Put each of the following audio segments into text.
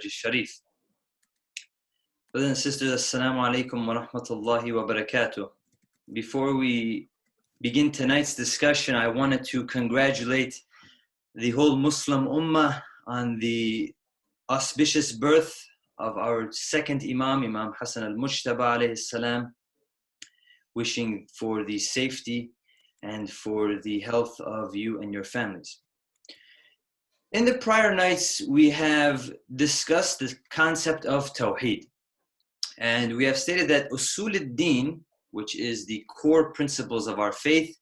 Sharif. Brothers and sisters, Assalamu alaikum wa rahmatullahi wa barakatuh. Before we begin tonight's discussion, I wanted to congratulate the whole Muslim Ummah on the auspicious birth of our second Imam, Imam Hassan al-Mujtaba alayhi salam, wishing for the safety and for the health of you and your families. In the prior nights, we have discussed the concept of Tawheed. And we have stated that Usul al-Din, which is the core principles of our faith,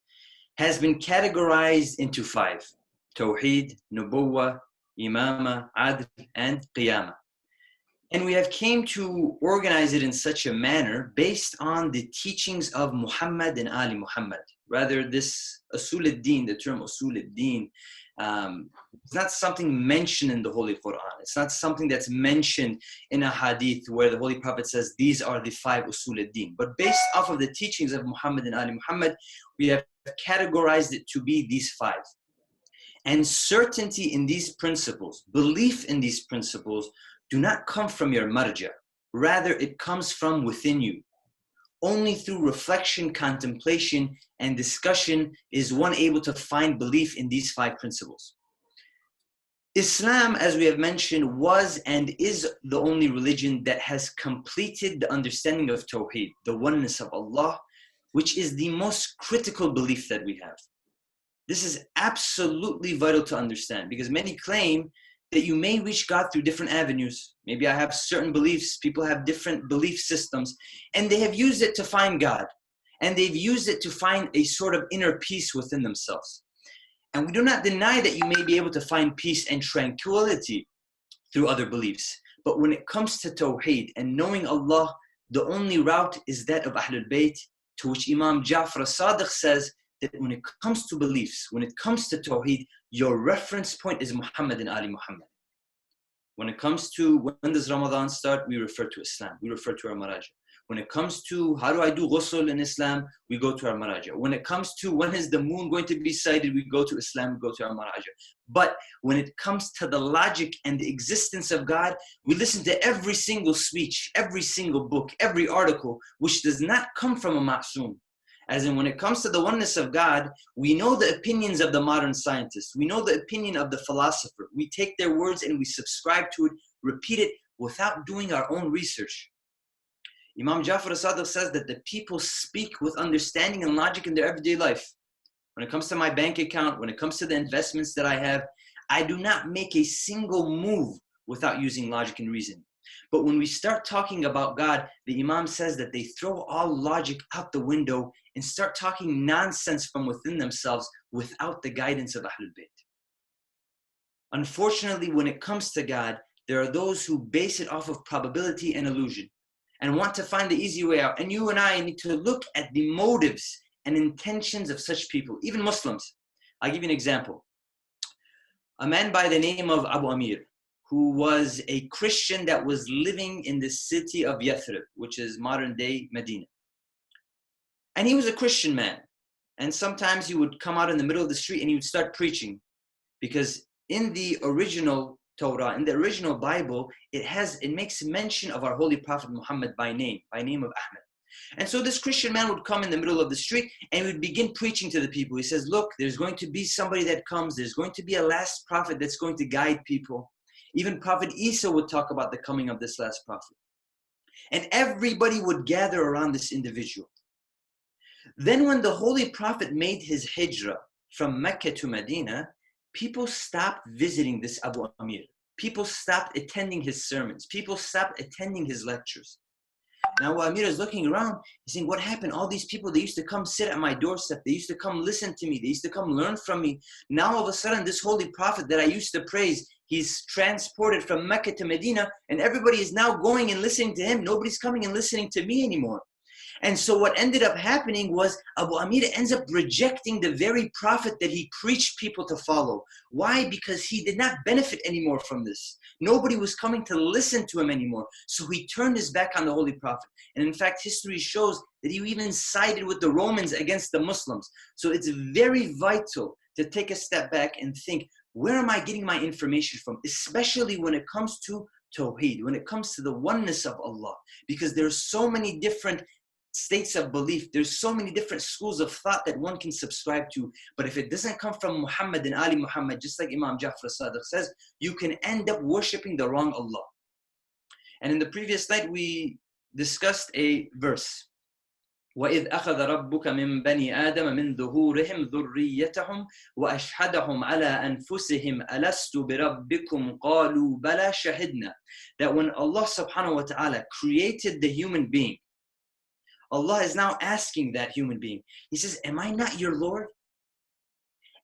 has been categorized into 5. Tawheed, Nubuwwah, Imama, Adl, and Qiyamah. And we have came to organize it in such a manner based on the teachings of Muhammad and Ali Muhammad. Rather, this Usul al-Din, the term Usul al-Din, it's not something mentioned in the Holy Quran. It's not something that's mentioned in a hadith where the Holy Prophet says, these are the 5 Usul al-Din. But based off of the teachings of Muhammad and Ali Muhammad, we have categorized it to be these 5. And certainty in these principles, belief in these principles, do not come from your marja. Rather, it comes from within you. Only through reflection, contemplation, and discussion is one able to find belief in these 5 principles. Islam, as we have mentioned, was and is the only religion that has completed the understanding of Tawheed, the oneness of Allah, which is the most critical belief that we have. This is absolutely vital to understand because many claim that you may reach God through different avenues. Maybe I have certain beliefs, people have different belief systems, and they have used it to find God. And they've used it to find a sort of inner peace within themselves. And we do not deny that you may be able to find peace and tranquility through other beliefs. But when it comes to Tawheed and knowing Allah, the only route is that of Ahlul Bayt, to which Imam Ja'far as-Sadiq says that when it comes to beliefs, when it comes to Tawheed, your reference point is Muhammad and Ali Muhammad. When it comes to when does Ramadan start, we refer to Islam. We refer to our Maraja. When it comes to how do I do ghusl in Islam, we go to our Maraja. When it comes to when is the moon going to be sighted, we go to Islam, we go to our Maraja. But when it comes to the logic and the existence of God, we listen to every single speech, every single book, every article, which does not come from a ma'soom. As in, when it comes to the oneness of God, we know the opinions of the modern scientists. We know the opinion of the philosopher. We take their words and we subscribe to it, repeat it without doing our own research. Imam Ja'far as-Sadiq says that the people speak with understanding and logic in their everyday life. When it comes to my bank account, when it comes to the investments that I have, I do not make a single move without using logic and reason. But when we start talking about God, the Imam says that they throw all logic out the window and start talking nonsense from within themselves without the guidance of Ahlul Bayt. Unfortunately, when it comes to God, there are those who base it off of probability and illusion and want to find the easy way out. And you and I need to look at the motives and intentions of such people, even Muslims. I'll give you an example. A man by the name of Abu Amir, who was a Christian that was living in the city of Yathrib, which is modern-day Medina. And he was a Christian man. And sometimes he would come out in the middle of the street and he would start preaching. Because in the original Torah, in the original Bible, it makes mention of our Holy Prophet Muhammad by name of Ahmed. And so this Christian man would come in the middle of the street and would begin preaching to the people. He says, look, there's going to be somebody that comes. There's going to be a last prophet that's going to guide people. Even Prophet Isa would talk about the coming of this last prophet. And everybody would gather around this individual. Then when the Holy Prophet made his hijrah from Mecca to Medina, people stopped visiting this Abu Amir. People stopped attending his sermons. People stopped attending his lectures. Now Abu Amir is looking around, he's saying, what happened? All these people, they used to come sit at my doorstep. They used to come listen to me. They used to come learn from me. Now all of a sudden, this Holy Prophet that I used to praise, he's transported from Mecca to Medina, and everybody is now going and listening to him. Nobody's coming and listening to me anymore. And so what ended up happening was Abu Amir ends up rejecting the very prophet that he preached people to follow. Why? Because he did not benefit anymore from this. Nobody was coming to listen to him anymore. So he turned his back on the Holy Prophet. And in fact, history shows that he even sided with the Romans against the Muslims. So it's very vital to take a step back and think, where am I getting my information from? Especially when it comes to Tawheed, when it comes to the oneness of Allah, because there's so many different states of belief, there's so many different schools of thought that one can subscribe to, but if it doesn't come from Muhammad and Ali Muhammad, just like Imam Ja'far Sadiq says, you can end up worshipping the wrong Allah. And in the previous night we discussed a verse, وَإِذْ أَخَذَ رَبُّكَ مِنْ بَنِي آدَمَ مِنْ ظُهُورِهِمْ ذُرِّيَّتَهُمْ وَأَشْهَدَهُمْ عَلَىٰ أَنفُسِهِمْ أَلَسْتُ بِرَبِّكُمْ قَالُوا بَلَى شَهِدْنَا. That when Allah subhanahu wa ta'ala created the human being, Allah is now asking that human being, He says, am I not your Lord?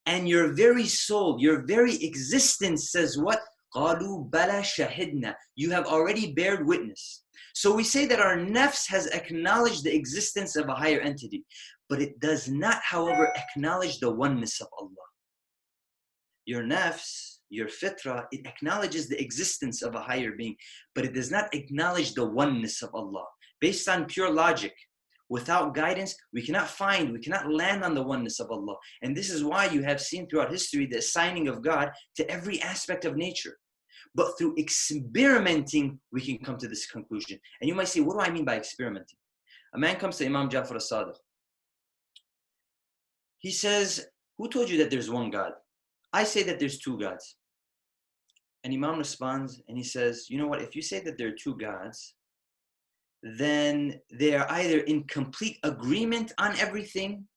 And your very soul, your very existence says what? قَالُوا بَلَى شَهِدْنَا. You have already bared witness. So we say that our nafs has acknowledged the existence of a higher entity, but it does not, however, acknowledge the oneness of Allah. Your nafs, your fitra, it acknowledges the existence of a higher being, but it does not acknowledge the oneness of Allah. Based on pure logic, without guidance, we cannot land on the oneness of Allah. And this is why you have seen throughout history the assigning of God to every aspect of nature. But through experimenting, we can come to this conclusion. And you might say, what do I mean by experimenting? A man comes to Imam Ja'far Sadiq. He says, who told you that there's one God? I say that there's two gods. And Imam responds and he says, you know what, if you say that there are two gods, then they are either in complete agreement on everything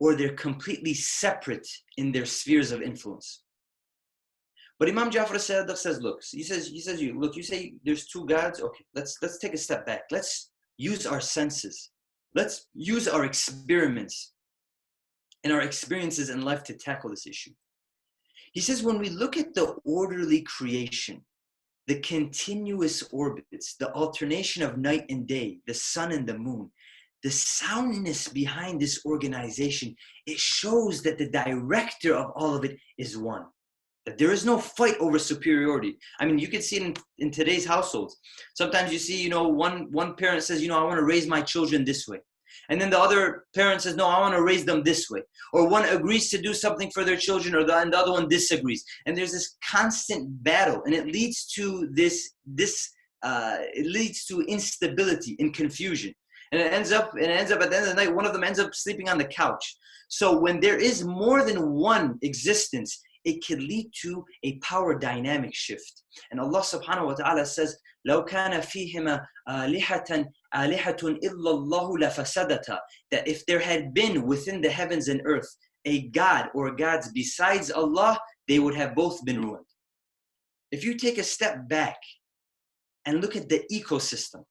or they're completely separate in their spheres of influence. But Imam Ja'far Sadiq says, look, you say there's two gods. Okay, let's take a step back. Let's use our senses. Let's use our experiments and our experiences in life to tackle this issue. He says, when we look at the orderly creation, the continuous orbits, the alternation of night and day, the sun and the moon, the soundness behind this organization, it shows that the director of all of it is one. That there is no fight over superiority. I mean, you can see it in today's households. Sometimes you see, one parent says, I want to raise my children this way. And then the other parent says, no, I want to raise them this way. Or one agrees to do something for their children, and the other one disagrees. And there's this constant battle, and it leads to it leads to instability and confusion. And it ends up at the end of the night, one of them ends up sleeping on the couch. So when there is more than one existence, it can lead to a power dynamic shift. And Allah subhanahu wa ta'ala says, لَوْ كَانَ فِيهِمَا آلِهَةً إِلَّا اللَّهُ لَفَسَدَتَا. That if there had been within the heavens and earth a God or gods besides Allah, they would have both been ruined. If you take a step back and look at the ecosystem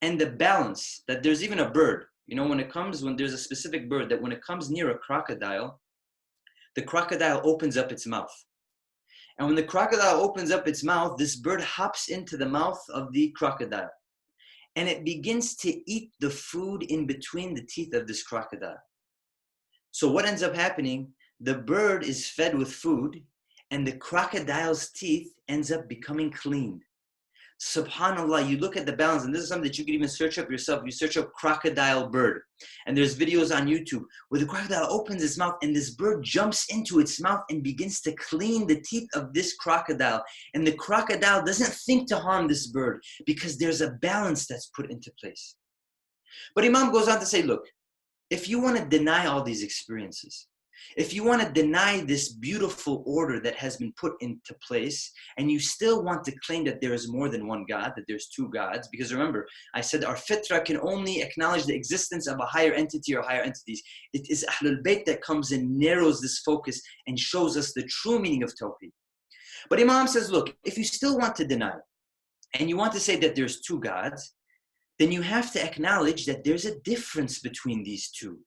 and the balance, that there's even a bird, when there's a specific bird that when it comes near a crocodile, the crocodile opens up its mouth. And when the crocodile opens up its mouth, this bird hops into the mouth of the crocodile. And it begins to eat the food in between the teeth of this crocodile. So what ends up happening, the bird is fed with food and the crocodile's teeth ends up becoming cleaned. SubhanAllah, you look at the balance, and this is something that you can even search up yourself. You search up crocodile bird, and there's videos on YouTube where the crocodile opens its mouth and this bird jumps into its mouth and begins to clean the teeth of this crocodile. And the crocodile doesn't think to harm this bird because there's a balance that's put into place. But Imam goes on to say, look, if you want to deny all these experiences, if you want to deny this beautiful order that has been put into place, and you still want to claim that there is more than one God, that there's two gods, because remember, I said our fitra can only acknowledge the existence of a higher entity or higher entities. It is Ahlul Bayt that comes and narrows this focus and shows us the true meaning of Tawheed. But Imam says, look, if you still want to deny, and you want to say that there's two gods, then you have to acknowledge that there's a difference between these two.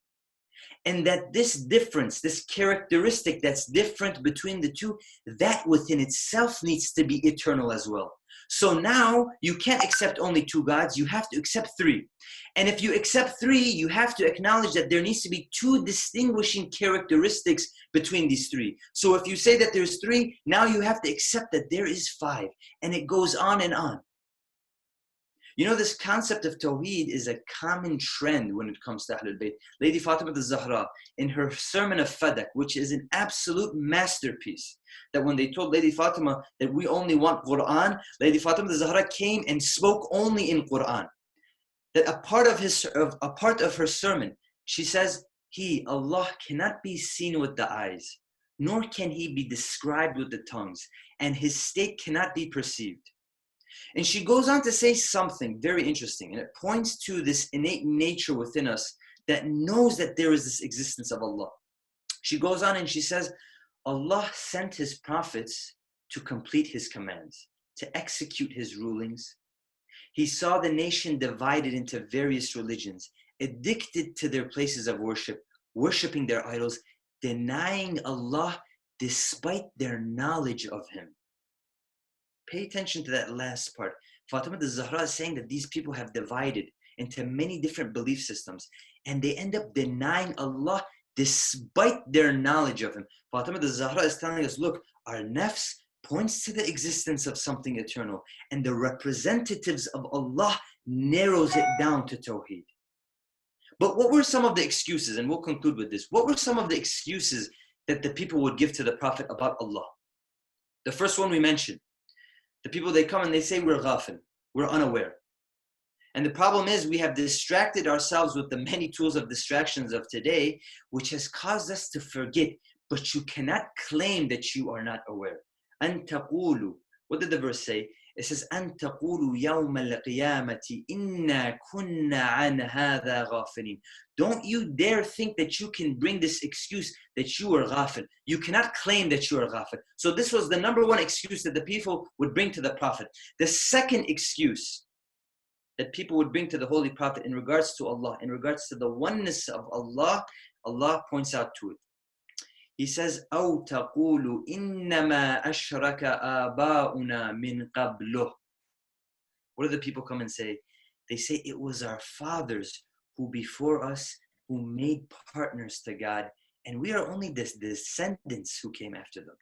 And that this difference, this characteristic that's different between the two, that within itself needs to be eternal as well. So now you can't accept only two gods, you have to accept three. And if you accept three, you have to acknowledge that there needs to be two distinguishing characteristics between these three. So if you say that there's three, now you have to accept that there is five. And it goes on and on. You know, this concept of Tawheed is a common trend when it comes to Ahlul Bayt. Lady Fatima al-Zahra, in her sermon of Fadak, which is an absolute masterpiece, that when they told Lady Fatima that we only want Quran, Lady Fatima al-Zahra came and spoke only in Quran. That a part of her sermon, she says, Allah cannot be seen with the eyes, nor can he be described with the tongues, and his state cannot be perceived. And she goes on to say something very interesting, and it points to this innate nature within us that knows that there is this existence of Allah. She goes on and she says, Allah sent his prophets to complete his commands, to execute his rulings. He saw the nation divided into various religions, addicted to their places of worship, worshiping their idols, denying Allah despite their knowledge of him. Pay attention to that last part. Fatima al-Zahra is saying that these people have divided into many different belief systems, and they end up denying Allah despite their knowledge of him. Fatima al-Zahra is telling us, look, our nafs points to the existence of something eternal, and the representatives of Allah narrows it down to Tawheed. But what were some of the excuses, and we'll conclude with this, what were some of the excuses that the people would give to the Prophet about Allah? The first one we mentioned. The people, they come and they say, we're ghafil, we're unaware. And the problem is we have distracted ourselves with the many tools of distractions of today, which has caused us to forget, but you cannot claim that you are not aware. أن تقولوا, what did the verse say? It says, أن تقولوا يوم القيامة إنا كنا عن هذا غافلين. Don't you dare think that you can bring this excuse that you are ghafil. You cannot claim that you are ghafil. So this was the number one excuse that the people would bring to the Prophet. The second excuse that people would bring to the Holy Prophet in regards to Allah, in regards to the oneness of Allah, Allah points out to it. He says, أو تقول إنما أشرك آباؤنا من قبله. What do the people come and say? They say it was our fathers who before us who made partners to God, and we are only the descendants who came after them.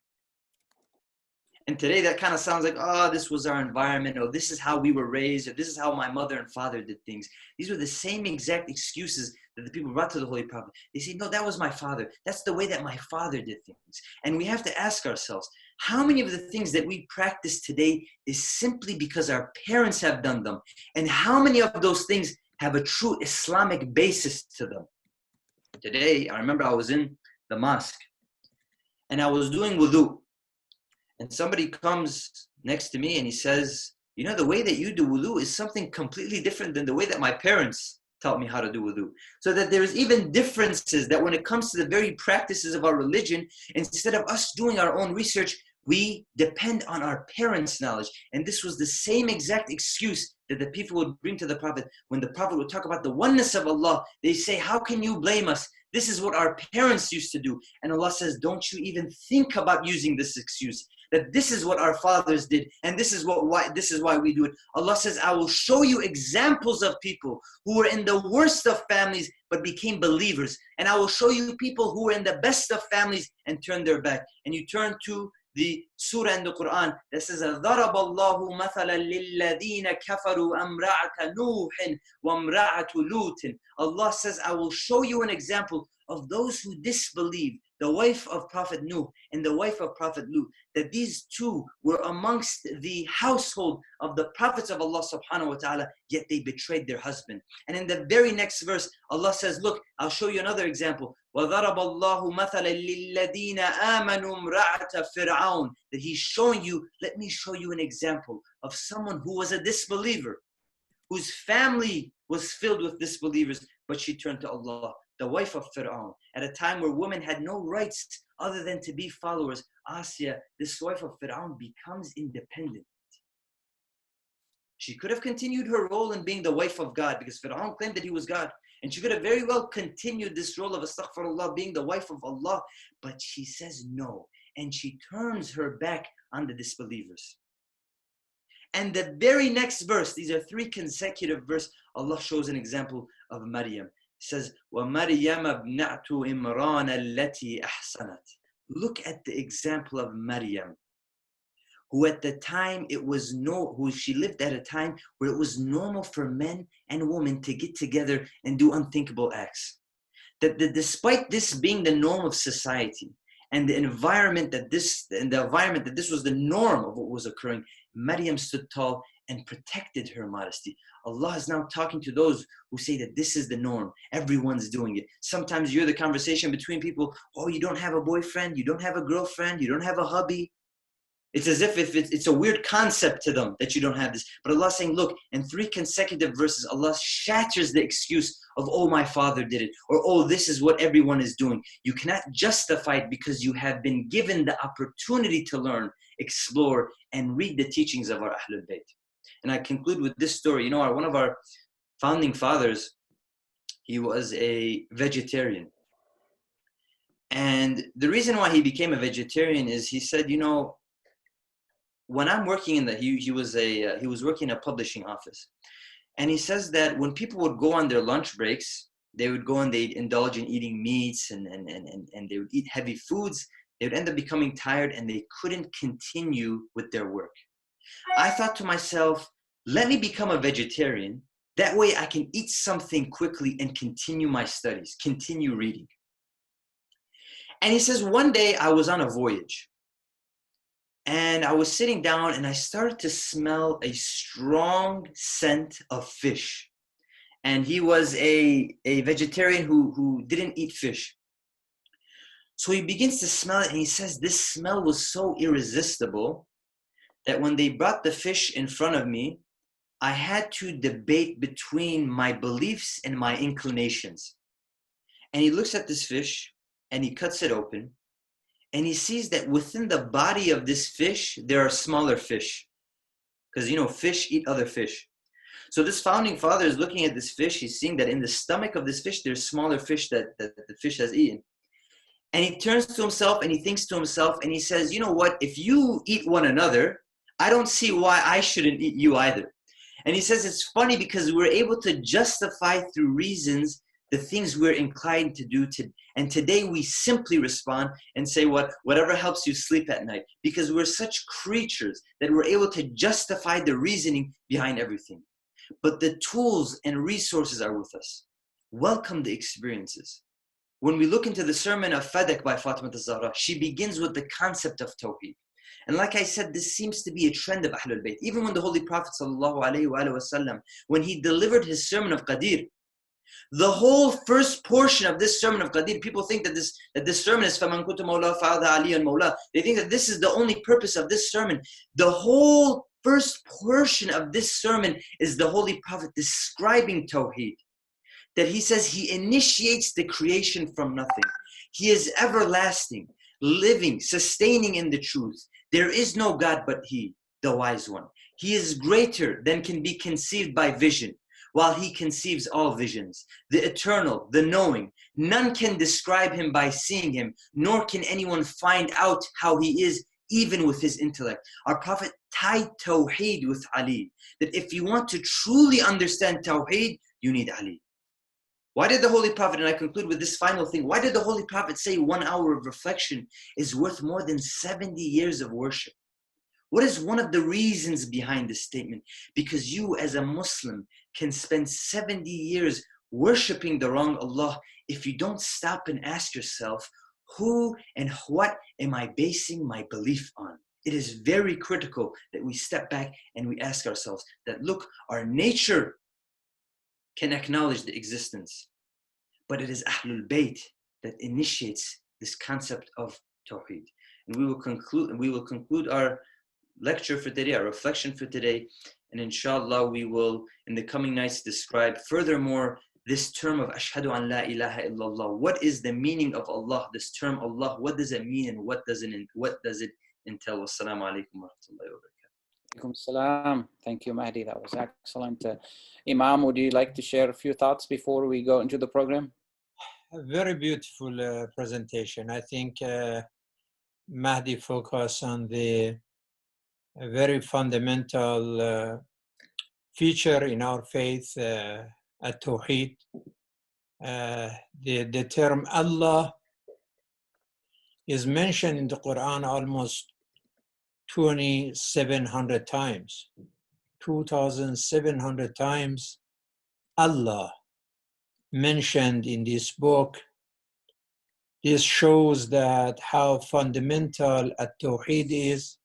And today that kind of sounds like, oh, this was our environment, or this is how we were raised, or this is how my mother and father did things. These were the same exact excuses that the people brought to the Holy Prophet. They say, no, that was my father. That's the way that my father did things. And we have to ask ourselves, how many of the things that we practice today is simply because our parents have done them? And how many of those things have a true Islamic basis to them? Today, I remember I was in the mosque, and I was doing wudu. And somebody comes next to me and he says, you know, the way that you do wudu is something completely different than the way that my parents taught me how to do wudu. So that there's even differences that when it comes to the very practices of our religion, instead of us doing our own research, we depend on our parents' knowledge. And this was the same exact excuse that the people would bring to the Prophet. When the Prophet would talk about the oneness of Allah, they say, how can you blame us? This is what our parents used to do. And Allah says, don't you even think about using this excuse. That this is what our fathers did, and this is why we do it. Allah says, I will show you examples of people who were in the worst of families but became believers. And I will show you people who were in the best of families and turned their back. And you turn to the surah in the Quran that says, ضَرَبَ اللَّهُ مَثَلًا لِلَّذِينَ كَفَرُوا أَمْرَأَةَ نُوحٍ وَامْرَأَةُ لُوطٍ. Allah says, I will show you an example of those who disbelieve, the wife of Prophet Nuh and the wife of Prophet Lut, that these two were amongst the household of the prophets of Allah subhanahu wa ta'ala, yet they betrayed their husband. And in the very next verse, Allah says, look, I'll show you another example. وَضَرَبَ اللَّهُ مَثَلًا لِلَّذِينَ آمَنُوا امْرَأَةَ فِرْعَوْنَ. That He's showing you, let me show you an example of someone who was a disbeliever, whose family was filled with disbelievers, but she turned to Allah. The wife of Fir'aun, at a time where women had no rights other than to be followers, Asya, this wife of Fir'aun, becomes independent. She could have continued her role in being the wife of God because Fir'aun claimed that he was God. And she could have very well continued this role of astaghfirullah, being the wife of Allah. But she says no. And she turns her back on the disbelievers. And the very next verse, these are 3 consecutive verses, Allah shows an example of Maryam. Says, وَمَرْيَمَ ابْنَةُ إِمْرَانَ الَّتِي أَحْسَنَتْ. Look at the example of Maryam, who at the time she lived at a time where it was normal for men and women to get together and do unthinkable acts. That despite this being the norm of society and the environment that this was the norm of what was occurring, Maryam stood tall and protected her modesty. Allah is now talking to those who say that this is the norm. Everyone's doing it. Sometimes you hear the conversation between people, oh, you don't have a boyfriend, you don't have a girlfriend, you don't have a hubby. It's as if it's a weird concept to them that you don't have this. But Allah is saying, look, in 3 consecutive verses, Allah shatters the excuse of, oh, my father did it, or, oh, this is what everyone is doing. You cannot justify it because you have been given the opportunity to learn, explore, and read the teachings of our Ahlul Bayt. And I conclude with this story. You know, one of our founding fathers, he was a vegetarian. And the reason why he became a vegetarian is he said, you know, when I'm working in he was working in a publishing office. And he says that when people would go on their lunch breaks, they would go and they'd indulge in eating meats and they would eat heavy foods. They would end up becoming tired and they couldn't continue with their work. I thought to myself, let me become a vegetarian. That way I can eat something quickly and continue my studies, continue reading. And he says, one day I was on a voyage and I was sitting down and I started to smell a strong scent of fish. And he was a vegetarian who didn't eat fish. So he begins to smell it and he says, this smell was so irresistible that when they brought the fish in front of me, I had to debate between my beliefs and my inclinations. And he looks at this fish and he cuts it open and he sees that within the body of this fish, there are smaller fish. Because, you know, fish eat other fish. So this founding father is looking at this fish. He's seeing that in the stomach of this fish, there's smaller fish that the fish has eaten. And he turns to himself and he thinks to himself and he says, you know what, if you eat one another, I don't see why I shouldn't eat you either. And he says it's funny because we're able to justify through reasons the things we're inclined to do. And today we simply respond and say whatever helps you sleep at night, because we're such creatures that we're able to justify the reasoning behind everything. But the tools and resources are with us. Welcome the experiences. When we look into the sermon of Fadak by Fatima al-Zahra, she begins with the concept of Tawheed. And like I said, this seems to be a trend of Ahlul Bayt. Even when the Holy Prophet ﷺ, when he delivered his sermon of Qadir, the whole first portion of this sermon of Qadir, people think that this sermon is فَمَنْ كُنْتُ مَوْلَى فَعَذَا عَلِيًّا مَوْلَى. They think that this is the only purpose of this sermon. The whole first portion of this sermon is the Holy Prophet describing Tawheed. That he says he initiates the creation from nothing. He is everlasting, living, sustaining in the truth. There is no God but He, the Wise One. He is greater than can be conceived by vision, while He conceives all visions. The eternal, the knowing. None can describe Him by seeing Him, nor can anyone find out how He is, even with his intellect. Our Prophet tied Tawheed with Ali. That if you want to truly understand Tawheed, you need Ali. Why did the Holy Prophet, and I conclude with this final thing, why did the Holy Prophet say 1 hour of reflection is worth more than 70 years of worship? What is one of the reasons behind this statement? Because you as a Muslim can spend 70 years worshiping the wrong Allah if you don't stop and ask yourself, who and what am I basing my belief on? It is very critical that we step back and we ask ourselves that, look, our nature can acknowledge the existence, but it is Ahlul Bayt that initiates this concept of Tawheed. And we will conclude our lecture for today, our reflection for today, and inshallah we will in the coming nights describe furthermore this term of Ashhadu an la ilaha illallah. What is the meaning of Allah? This term Allah, what does it mean and what does it entail? Wassalamu alaikum wa rahmatullahi wa barakatuh. Salam. Thank you, Mahdi. That was excellent. Imam, would you like to share a few thoughts before we go into the program? A very beautiful presentation. I think Mahdi focused on the very fundamental feature in our faith, at-Tawheed. The term Allah is mentioned in the Quran almost 2,700 times. 2,700 times Allah mentioned in this book. This shows that how fundamental at-Tawheed is,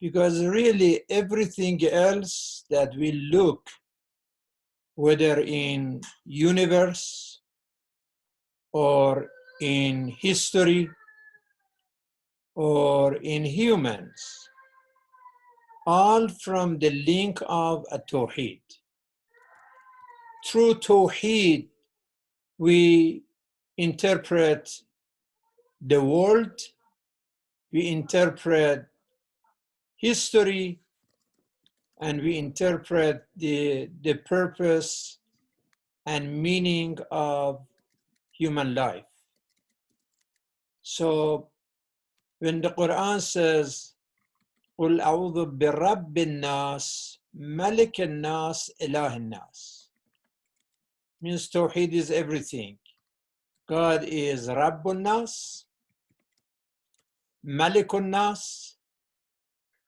because really everything else that we look, whether in universe or in history or in humans, all from the link of at-Tawheed. Through Tawheed, we interpret the world, we interpret history, and we interpret the purpose and meaning of human life. So when the Quran says, قُلْ أَعُوذُ بِرَبِّ النَّاسِ مَلِكِ النَّاسِ إِلَهِ النَّاسِ, means Tawheed is everything. God is Rabbun Nas, Malikun Nas,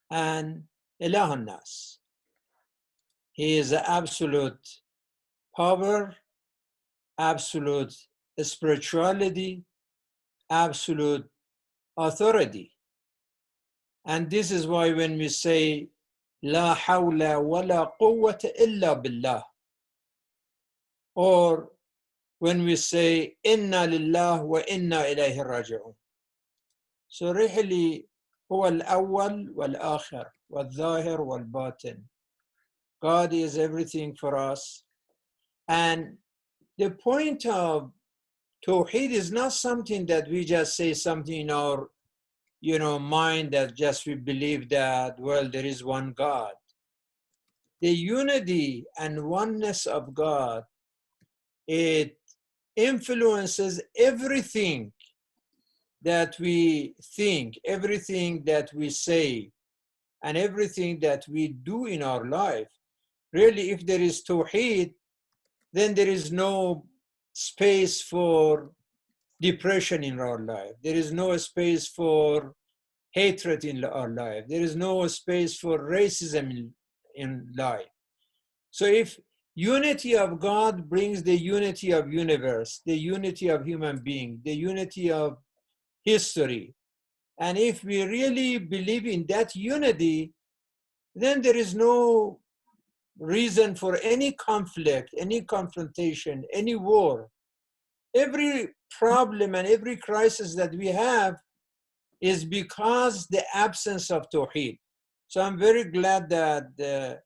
and Ilahun Nas. He is the absolute power, absolute spirituality, absolute authority. And this is why when we say, La hawla wa la quwwata illa billah, or when we say, Inna lillah wa inna ilayhi raji'un. So really, هو الأول والآخر والظاهر والباطن. God is everything for us. And the point of Tawheed is not something that we just say something in our mind that just we believe that, well, there is one God. The unity and oneness of God, it influences everything that we think, everything that we say, and everything that we do in our life. Really, if there is Tawheed, then there is no space for depression in our life. There is no space for hatred in our life. There is no space for racism in life. So if unity of God brings the unity of universe, the unity of human being, the unity of history, and if we really believe in that unity, then there is no reason for any conflict, any confrontation, any war. Every problem and every crisis that we have is because the absence of Tawheed. So I'm very glad that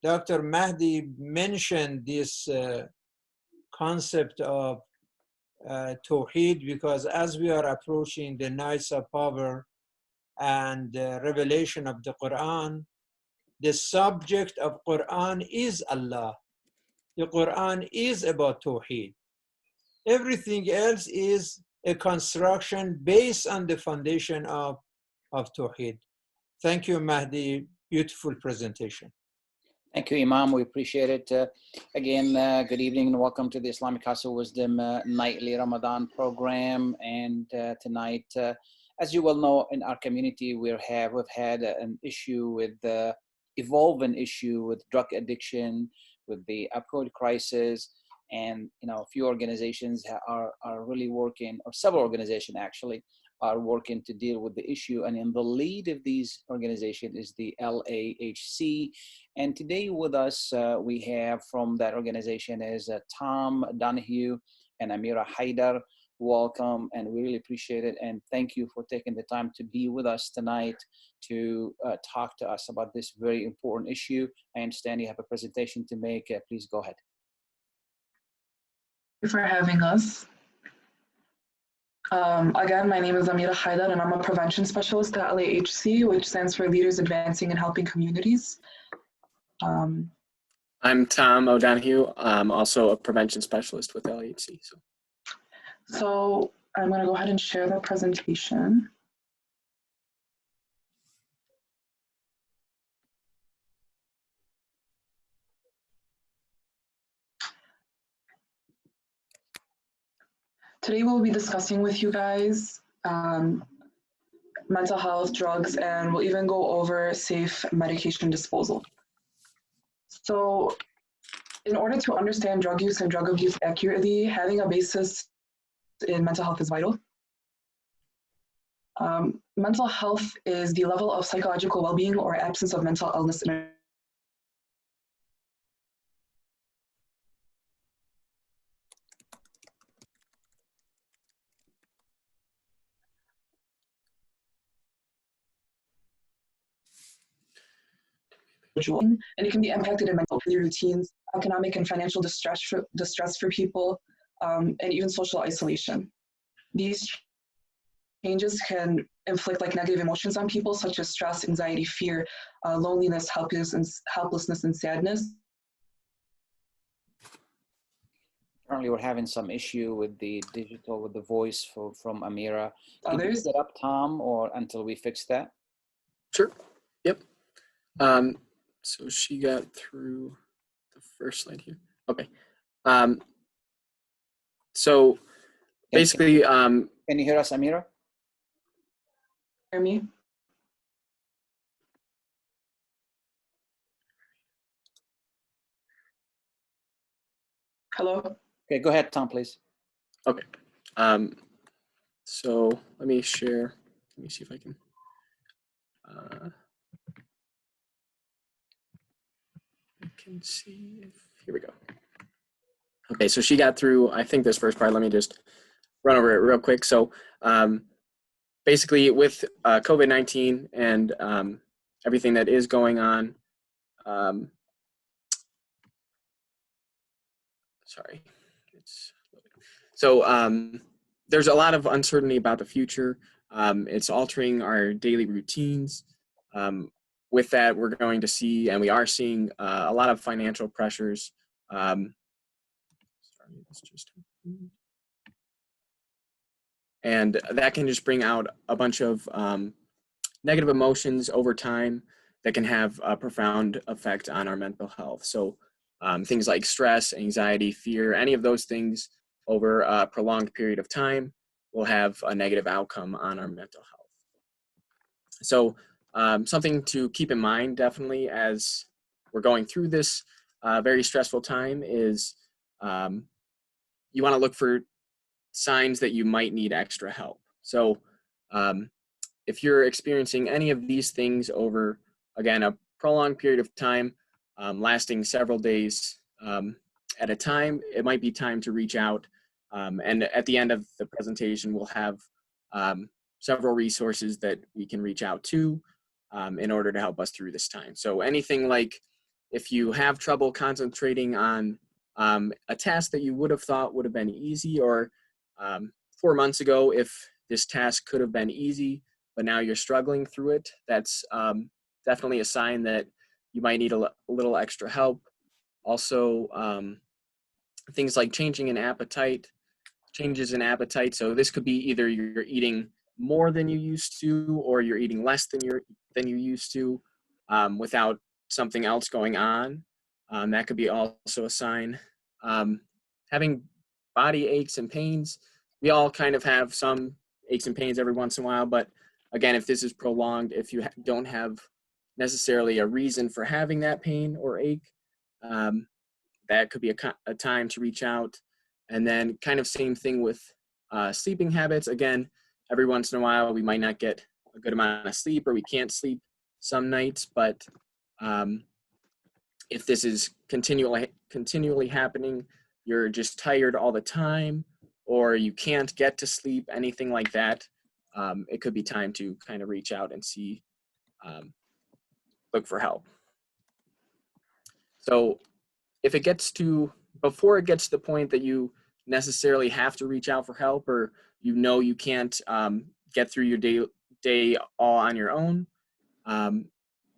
Dr. Mahdi mentioned this concept of Tawheed, because as we are approaching the nights of power and revelation of the Quran, the subject of Quran is Allah. The Quran is about Tawheed. Everything else is a construction based on the foundation of Tawheed. Thank you, Mahdi. Beautiful presentation. Thank you, Imam. We appreciate it. Again, good evening and welcome to the Islamic House of Wisdom nightly Ramadan program. And tonight, as you well know, in our community, we've had an issue with evolving issue with drug addiction, with the opioid crisis, and a few organizations are really working, or several organizations actually are working to deal with the issue. And in the lead of these organizations is the LAHC. And today with us, we have from that organization is Tom Donahue and Amira Haidar. Welcome, and we really appreciate it. And thank you for taking the time to be with us tonight to talk to us about this very important issue. I understand you have a presentation to make. Please go ahead. Thank you for having us. Again, my name is Amira Haidar, and I'm a prevention specialist at LAHC, which stands for Leaders Advancing and Helping Communities. I'm Tom O'Donohue. I'm also a prevention specialist with LAHC. So I'm going to go ahead and share the presentation. Today we'll be discussing with you guys mental health, drugs, and we'll even go over safe medication disposal. So in order to understand drug use and drug abuse accurately, having a basis in mental health is vital. Mental health is the level of psychological well-being or absence of mental illness in a individual, and it can be impacted in mental routines, economic and financial distress for people, and even social isolation. These changes can inflict like negative emotions on people, such as stress, anxiety, fear, loneliness, helplessness, and sadness. Currently, we're having some issue with the voice from Amira. Can you Others? set up, Tom, or until we fix that? Sure. Yep. So she got through the first slide here. Okay. So basically, can you hear us, Amira? Hear me? Hello? Okay, go ahead, Tom, please. okay. So let me share. Let me see if I can. I can see if, here we go. Okay, so she got through, I think, this first part. Let me just run over it real quick. So basically with COVID-19 and everything that is going on, sorry. So there's a lot of uncertainty about the future. It's altering our daily routines. With that, we're going to see, and we are seeing, a lot of financial pressures. And that can just bring out a bunch of negative emotions over time that can have a profound effect on our mental health. So things like stress, anxiety, fear, any of those things over a prolonged period of time will have a negative outcome on our mental health. So something to keep in mind, definitely, as we're going through this very stressful time is you want to look for signs that you might need extra help. So if you're experiencing any of these things over, again, a prolonged period of time, lasting several days at a time, it might be time to reach out. And at the end of the presentation, we'll have several resources that we can reach out to in order to help us through this time. So anything like if you have trouble concentrating on a task that you would have thought would have been easy, or 4 months ago, if this task could have been easy, but now you're struggling through it, that's definitely a sign that you might need a little extra help. Also, things like changes in appetite. So this could be either you're eating more than you used to, or you're eating less than you used to, without something else going on. That could be also a sign. Having body aches and pains. We all kind of have some aches and pains every once in a while, but again, if this is prolonged, if you don't have necessarily a reason for having that pain or ache, that could be a time to reach out. And then kind of same thing with sleeping habits. Again, every once in a while, we might not get a good amount of sleep, or we can't sleep some nights, but if this is continually happening, you're just tired all the time, or you can't get to sleep, anything like that, it could be time to kind of reach out and see, look for help. So if it gets to, before it gets to the point that you necessarily have to reach out for help, or you know you can't get through your day all on your own,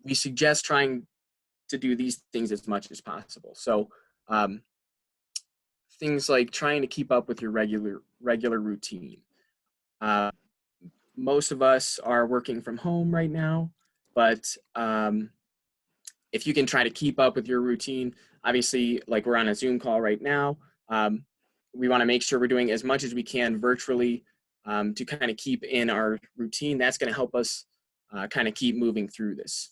we suggest trying to do these things as much as possible. So things like trying to keep up with your regular routine. Most of us are working from home right now, but if you can try to keep up with your routine, obviously, like we're on a Zoom call right now, we want to make sure we're doing as much as we can virtually to kind of keep in our routine. That's going to help us kind of keep moving through this.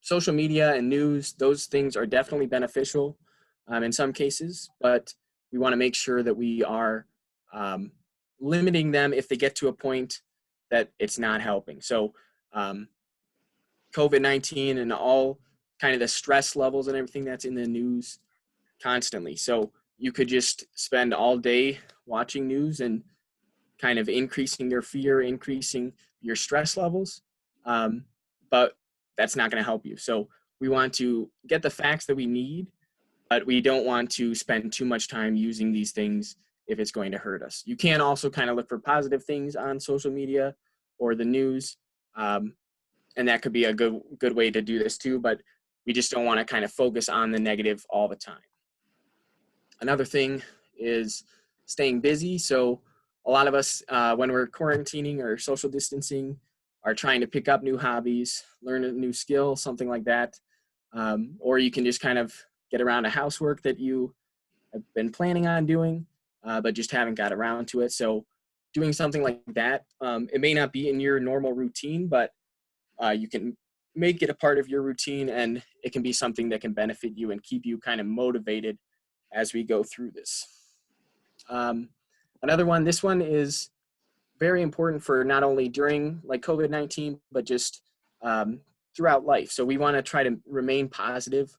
Social media and news, those things are definitely beneficial in some cases, but we want to make sure that we are limiting them if they get to a point that it's not helping. So COVID-19 and all kind of the stress levels and everything that's in the news constantly. So you could just spend all day watching news and kind of increasing your fear, increasing your stress levels, but that's not going to help you. So we want to get the facts that we need, but we don't want to spend too much time using these things if it's going to hurt us. You can also kind of look for positive things on social media or the news, and that could be a good way to do this too, but we just don't want to kind of focus on the negative all the time. Another thing is staying busy. So a lot of us, when we're quarantining or social distancing, are trying to pick up new hobbies, learn a new skill, something like that. Or you can just kind of get around to housework that you have been planning on doing, but just haven't got around to it. So doing something like that, it may not be in your normal routine, but you can make it a part of your routine, and it can be something that can benefit you and keep you kind of motivated as we go through this. Another one, this one is very important for not only during like COVID-19, but just throughout life. So we want to try to remain positive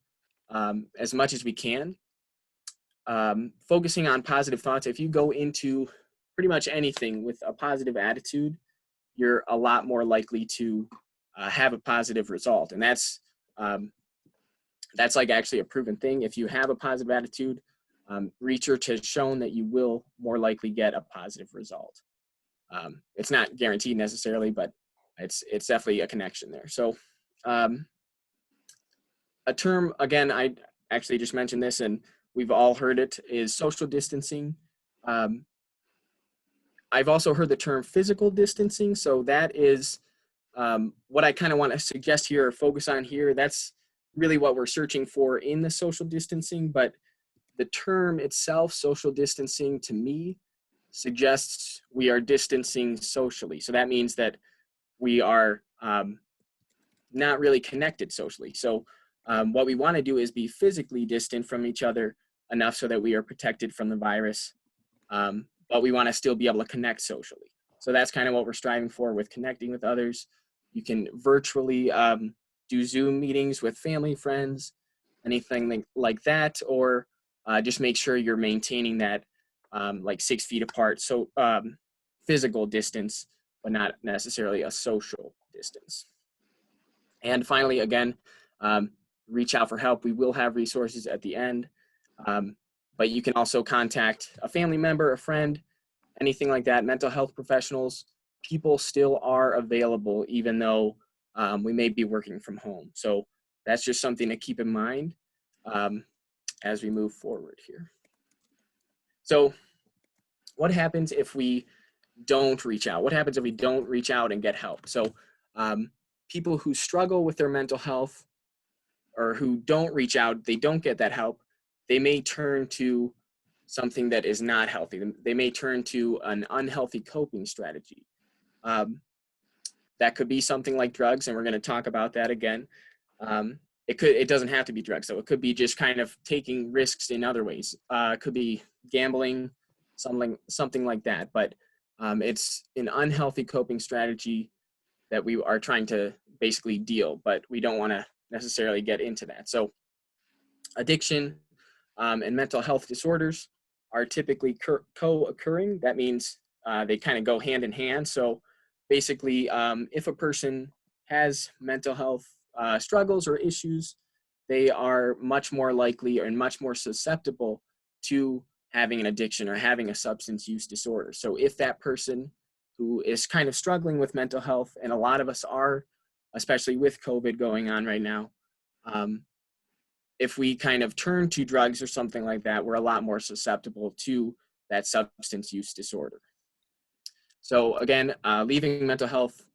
as much as we can. Focusing on positive thoughts. If you go into pretty much anything with a positive attitude, you're a lot more likely to have a positive result. And that's like actually a proven thing. If you have a positive attitude, research has shown that you will more likely get a positive result. It's not guaranteed necessarily, but it's definitely a connection there. So a term, again, I actually just mentioned this and we've all heard it, is social distancing. I've also heard the term physical distancing. So that is what I kind of want to suggest here or focus on here. That's really what we're searching for in the social distancing, but the term itself, social distancing, to me, suggests we are distancing socially. So that means that we are not really connected socially. So what we want to do is be physically distant from each other enough so that we are protected from the virus, but we want to still be able to connect socially. So that's kind of what we're striving for with connecting with others. You can virtually do Zoom meetings with family, friends, anything like that, or just make sure you're maintaining that like 6 feet apart. So physical distance, but not necessarily a social distance. And finally, again, reach out for help. We will have resources at the end, but you can also contact a family member, a friend, anything like that. Mental health professionals, people still are available even though we may be working from home. So that's just something to keep in mind as we move forward here. So what happens if we don't reach out? What happens if we don't reach out and get help? So people who struggle with their mental health or who don't reach out, they don't get that help, they may turn to something that is not healthy. They may turn to an unhealthy coping strategy. That could be something like drugs, and we're going to talk about that again. It doesn't have to be drugs, though. It could be just kind of taking risks in other ways. It could be gambling, something like that. But it's an unhealthy coping strategy that we are trying to basically deal, but we don't want to necessarily get into that. So addiction and mental health disorders are typically co-occurring. That means they kind of go hand in hand. So basically, if a person has mental health struggles or issues, they are much more likely and much more susceptible to having an addiction or having a substance use disorder. So if that person who is kind of struggling with mental health, and a lot of us are, especially with COVID going on right now, if we kind of turn to drugs or something like that, we're a lot more susceptible to that substance use disorder. So again, leaving mental health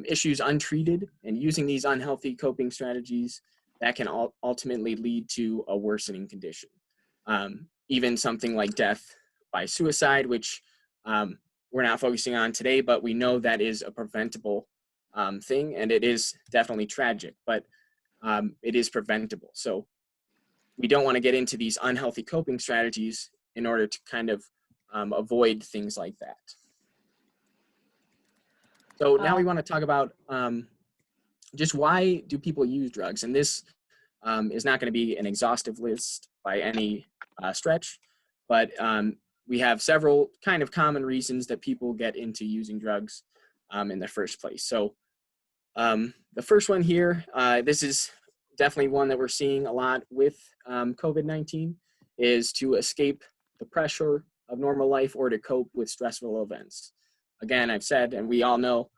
issues untreated and using these unhealthy coping strategies, that can ultimately lead to a worsening condition. Even something like death by suicide, which we're not focusing on today, but we know that is a preventable thing, and it is definitely tragic, but it is preventable. So we don't want to get into these unhealthy coping strategies in order to kind of avoid things like that. So now we want to talk about just why do people use drugs? And this is not going to be an exhaustive list by any stretch, but we have several kind of common reasons that people get into using drugs in the first place. So the first one here, this is definitely one that we're seeing a lot with COVID-19, is to escape the pressure of normal life or to cope with stressful events. Again, I've said, and we all know,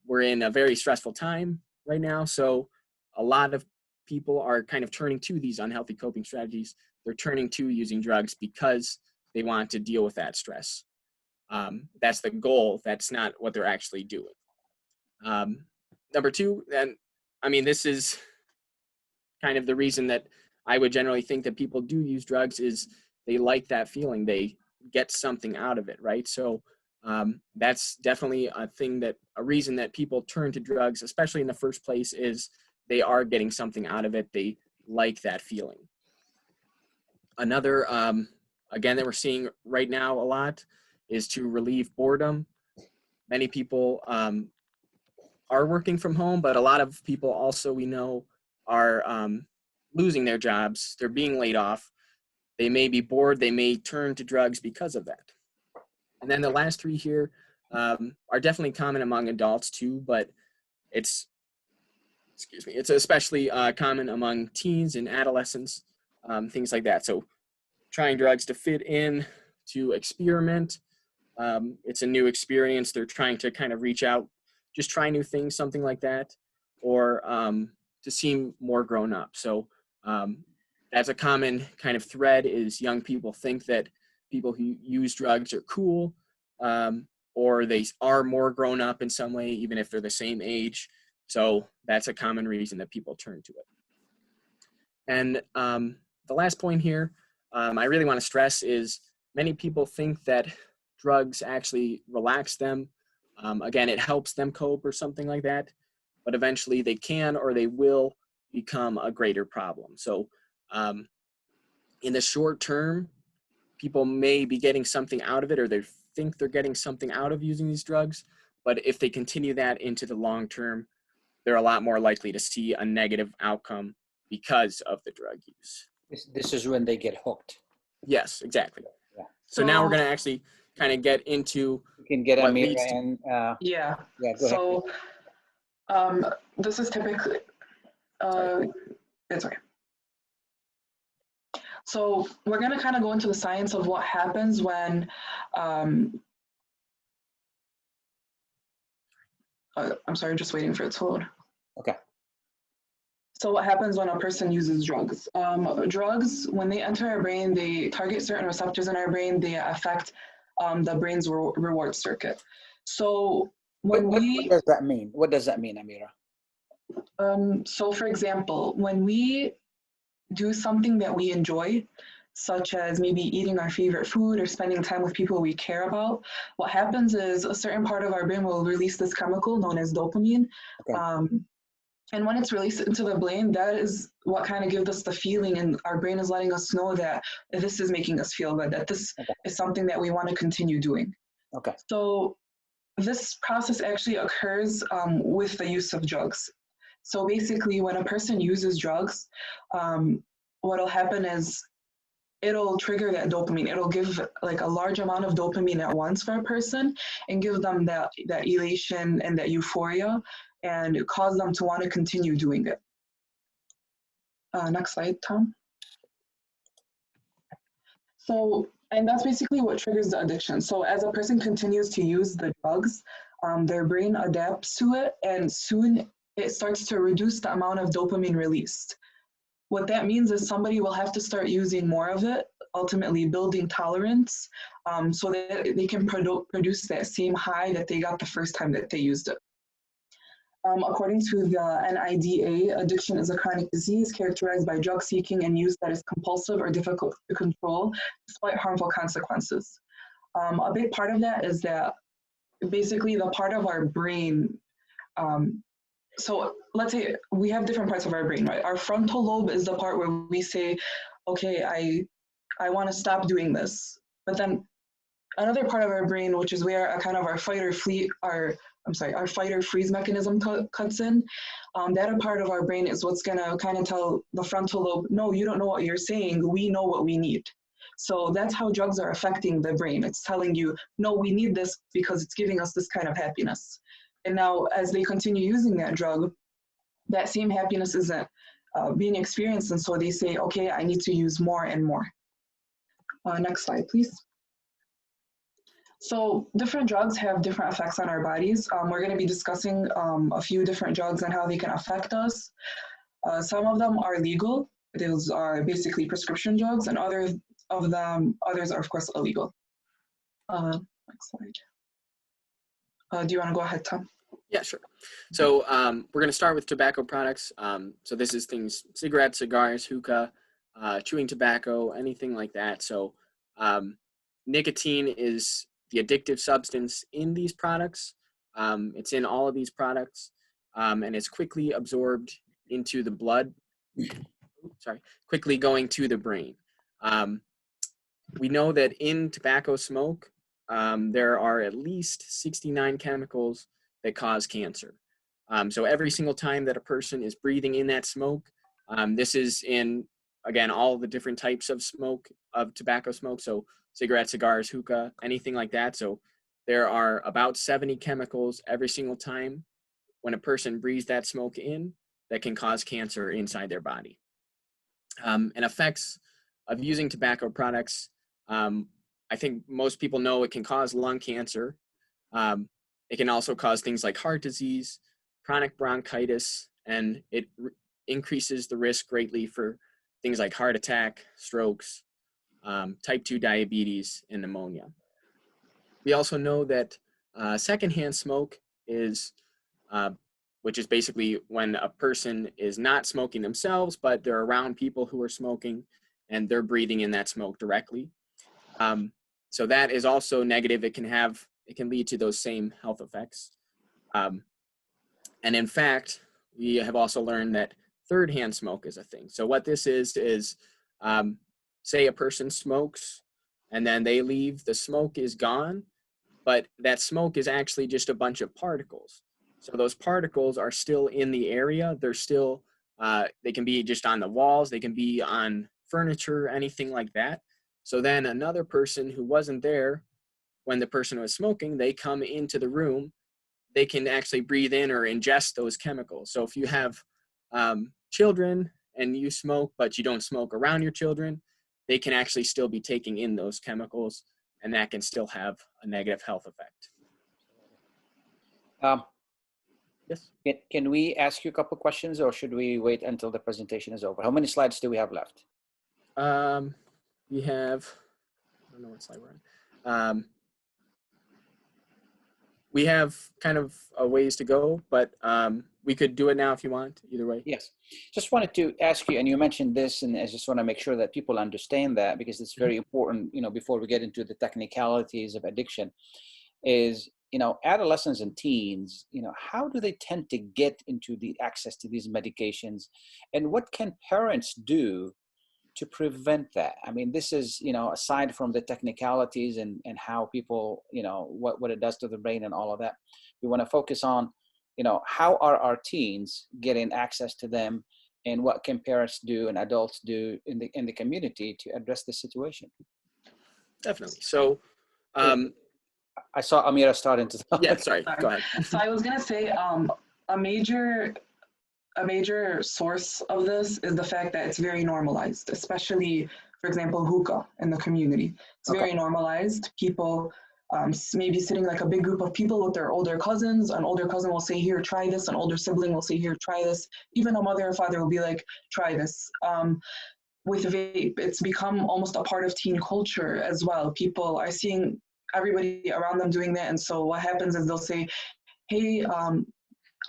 we're in a very stressful time right now, so a lot of people are kind of turning to these unhealthy coping strategies. They're turning to using drugs because they want to deal with that stress. That's the goal. That's not what they're actually doing. Number two, and I mean, this is kind of the reason that I would generally think that people do use drugs, is they like that feeling. They get something out of it, right? So that's definitely a reason that people turn to drugs, especially in the first place, is they are getting something out of it. They like that feeling. Another, again, that we're seeing right now a lot is to relieve boredom. Many people are working from home, but a lot of people also, we know, are losing their jobs. They're being laid off. They may be bored. They may turn to drugs because of that. And then the last three here are definitely common among adults too, but it's especially common among teens and adolescents, things like that. So trying drugs to fit in, to experiment. It's a new experience. They're trying to kind of reach out, just try new things, something like that, or to seem more grown up. So that's a common kind of thread, is young people think that people who use drugs are cool, or they are more grown up in some way, even if they're the same age. So that's a common reason that people turn to it. And the last point here, I really want to stress, is many people think that drugs actually relax them. Again, it helps them cope or something like that, but eventually they can, or they will become a greater problem. So in the short term, people may be getting something out of it, or they think they're getting something out of using these drugs. But if they continue that into the long term, they're a lot more likely to see a negative outcome because of the drug use. This is when they get hooked. Yes, exactly. Yeah. So now we're going to actually kind of get into. You can get Amira and yeah. Yeah. Go ahead. This is typically. It's okay. So we're going to kind of go into the science of what happens when. I'm sorry, just waiting for it to load. Okay. So what happens when a person uses drugs? Drugs, when they enter our brain, they target certain receptors in our brain. They affect the brain's reward circuit. So when what does that mean? What does that mean, Amira? So for example, when we do something that we enjoy, such as maybe eating our favorite food or spending time with people we care about, what happens is a certain part of our brain will release this chemical known as dopamine. Okay. And when it's released into the brain, that is what kind of gives us the feeling, and our brain is letting us know that this is making us feel good, that this is something that we want to continue doing. Okay. So this process actually occurs with the use of drugs. So basically, when a person uses drugs, what'll happen is it'll trigger that dopamine. It'll give like a large amount of dopamine at once for a person and give them that elation and that euphoria, and cause them to want to continue doing it. Next slide, Tom. So, and that's basically what triggers the addiction. So as a person continues to use the drugs, their brain adapts to it, and soon it starts to reduce the amount of dopamine released. What that means is somebody will have to start using more of it, ultimately building tolerance, so that they can produce that same high that they got the first time that they used it. According to the NIDA, addiction is a chronic disease characterized by drug seeking and use that is compulsive or difficult to control despite harmful consequences. A big part of that is that basically the part of our brain, so let's say we have different parts of our brain, right? Our frontal lobe is the part where we say, okay, I want to stop doing this. But then another part of our brain, which is where a kind of our fight or flee, our fight or freeze mechanism cuts in. That part of our brain is what's gonna kind of tell the frontal lobe, no, you don't know what you're saying, we know what we need. So that's how drugs are affecting the brain. It's telling you, no, we need this because it's giving us this kind of happiness. And now as they continue using that drug, that same happiness isn't being experienced. And so they say, okay, I need to use more and more. Next slide, please. So different drugs have different effects on our bodies. We're going to be discussing a few different drugs and how they can affect us. Some of them are legal. Those are basically prescription drugs, and others are, of course, illegal. Next slide. Do you want to go ahead, Tom? Yeah, sure. So we're going to start with tobacco products. So this is things, cigarettes, cigars, hookah, chewing tobacco, anything like that. So nicotine is the addictive substance in these products. It's in all of these products, and it's quickly absorbed into the blood, quickly going to the brain. We know that in tobacco smoke, there are at least 69 chemicals that cause cancer. So every single time that a person is breathing in that smoke, this is in, again, all the different types of smoke, of tobacco smoke. So cigarettes, cigars, hookah, anything like that. So there are about 70 chemicals every single time when a person breathes that smoke in that can cause cancer inside their body. And effects of using tobacco products, I think most people know it can cause lung cancer. It can also cause things like heart disease, chronic bronchitis, and it increases the risk greatly for things like heart attack, strokes, type 2 diabetes, and pneumonia. We also know that secondhand smoke is, which is basically when a person is not smoking themselves, but they're around people who are smoking and they're breathing in that smoke directly. So that is also negative. It can lead to those same health effects. And in fact, we have also learned that third-hand smoke is a thing. So what this is say a person smokes and then they leave, the smoke is gone, but that smoke is actually just a bunch of particles. So those particles are still in the area. They're still, they can be just on the walls, they can be on furniture, anything like that. So then another person who wasn't there when the person was smoking, they come into the room, they can actually breathe in or ingest those chemicals. So if you have children and you smoke, but you don't smoke around your children, they can actually still be taking in those chemicals, and that can still have a negative health effect. Yes. Can we ask you a couple questions, or should we wait until the presentation is over? How many slides do we have left? We have, I don't know what slide we're on. We have kind of a ways to go, but we could do it now if you want, either way. Yes. Just wanted to ask you, and you mentioned this, and I just want to make sure that people understand that, because it's very important, before we get into the technicalities of addiction, is, adolescents and teens, how do they tend to get into the access to these medications, and what can parents do to prevent that? I mean, this is, aside from the technicalities and how people, what it does to the brain and all of that, we want to focus on, how are our teens getting access to them, and what can parents do and adults do in the community to address this situation? Definitely. So, I saw Amira starting to talk. Yeah, sorry, go ahead. So I was going to say a major source of this is the fact that it's very normalized, especially, for example, hookah in the community. It's very normalized. People maybe sitting like a big group of people with their older cousins. An older cousin will say, here, try this. An older sibling will say, here, try this. Even a mother or father will be like, try this. With vape, it's become almost a part of teen culture as well. People are seeing everybody around them doing that. And so what happens is they'll say, hey,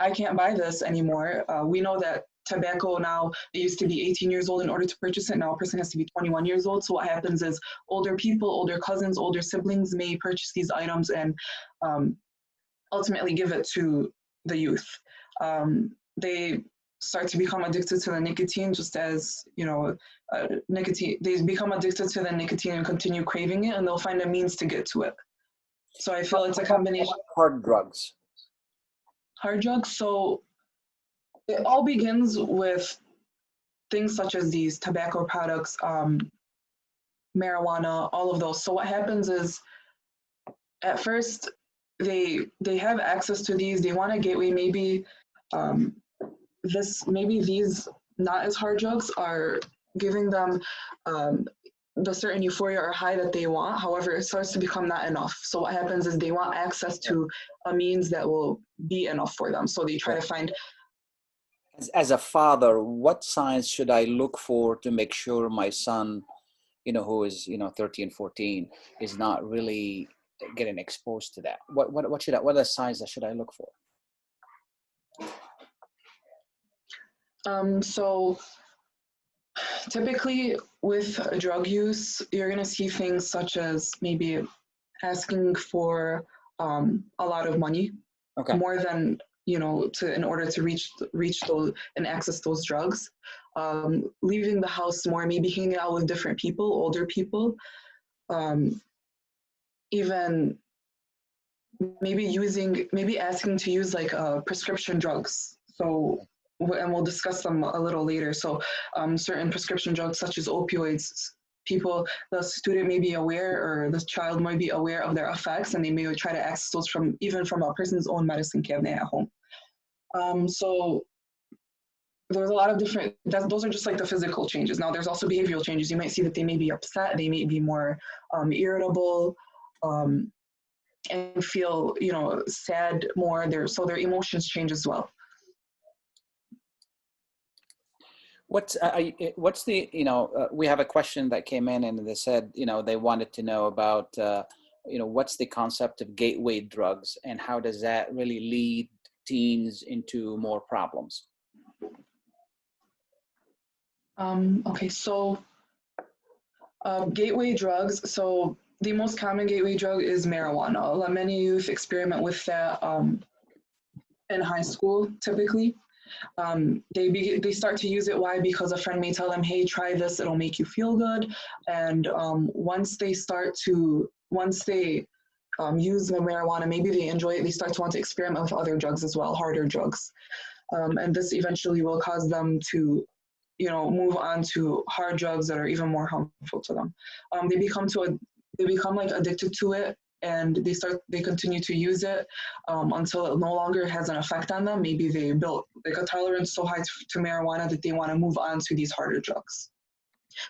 I can't buy this anymore. We know that tobacco now, it used to be 18 years old in order to purchase it. Now a person has to be 21 years old. So what happens is older people, older cousins, older siblings may purchase these items and ultimately give it to the youth. They start to become addicted to the nicotine, just as, you know, nicotine, they become addicted to the nicotine and continue craving it, and they'll find a means to get to it. So I feel it's a combination. Hard drugs. Hard drugs, so it all begins with things such as these tobacco products, marijuana, all of those. So what happens is, at first, they have access to these. They want a gateway. Maybe these not as hard drugs are giving them the certain euphoria or high that they want. However, it starts to become not enough. So what happens is they want access to a means that will be enough for them. So they try to find. As a father, what signs should I look for to make sure my son, you know, who is, you know, 13, 14, is not really getting exposed to that? What are the signs that should I look for? So typically with drug use, you're going to see things such as maybe asking for a lot of money, more than, you know, in order to reach those and access those drugs. Leaving the house more, maybe hanging out with different people, older people, even maybe asking to use like prescription drugs. So, and we'll discuss them a little later. So certain prescription drugs such as opioids, the student may be aware, or the child might be aware of their effects, and they may try to access those even from a person's own medicine cabinet at home. So there's a lot of different, those are just like the physical changes. Now there's also behavioral changes. You might see that they may be upset, they may be more irritable, and feel, you know, sad more. So their emotions change as well. What's the, you know, we have a question that came in and they said, you know, they wanted to know about, you know, what's the concept of gateway drugs and how does that really lead teens into more problems? Okay, so gateway drugs. So the most common gateway drug is marijuana. Many youth experiment with that in high school, typically. They start to use it. Why? Because a friend may tell them, hey, try this, it'll make you feel good. And once they use the marijuana, maybe they enjoy it, they start to want to experiment with other drugs as well, harder drugs. And this eventually will cause them to, you know, move on to hard drugs that are even more harmful to them. They become like addicted to it, and they continue to use it until it no longer has an effect on them. Maybe they built like a tolerance so high to marijuana that they want to move on to these harder drugs.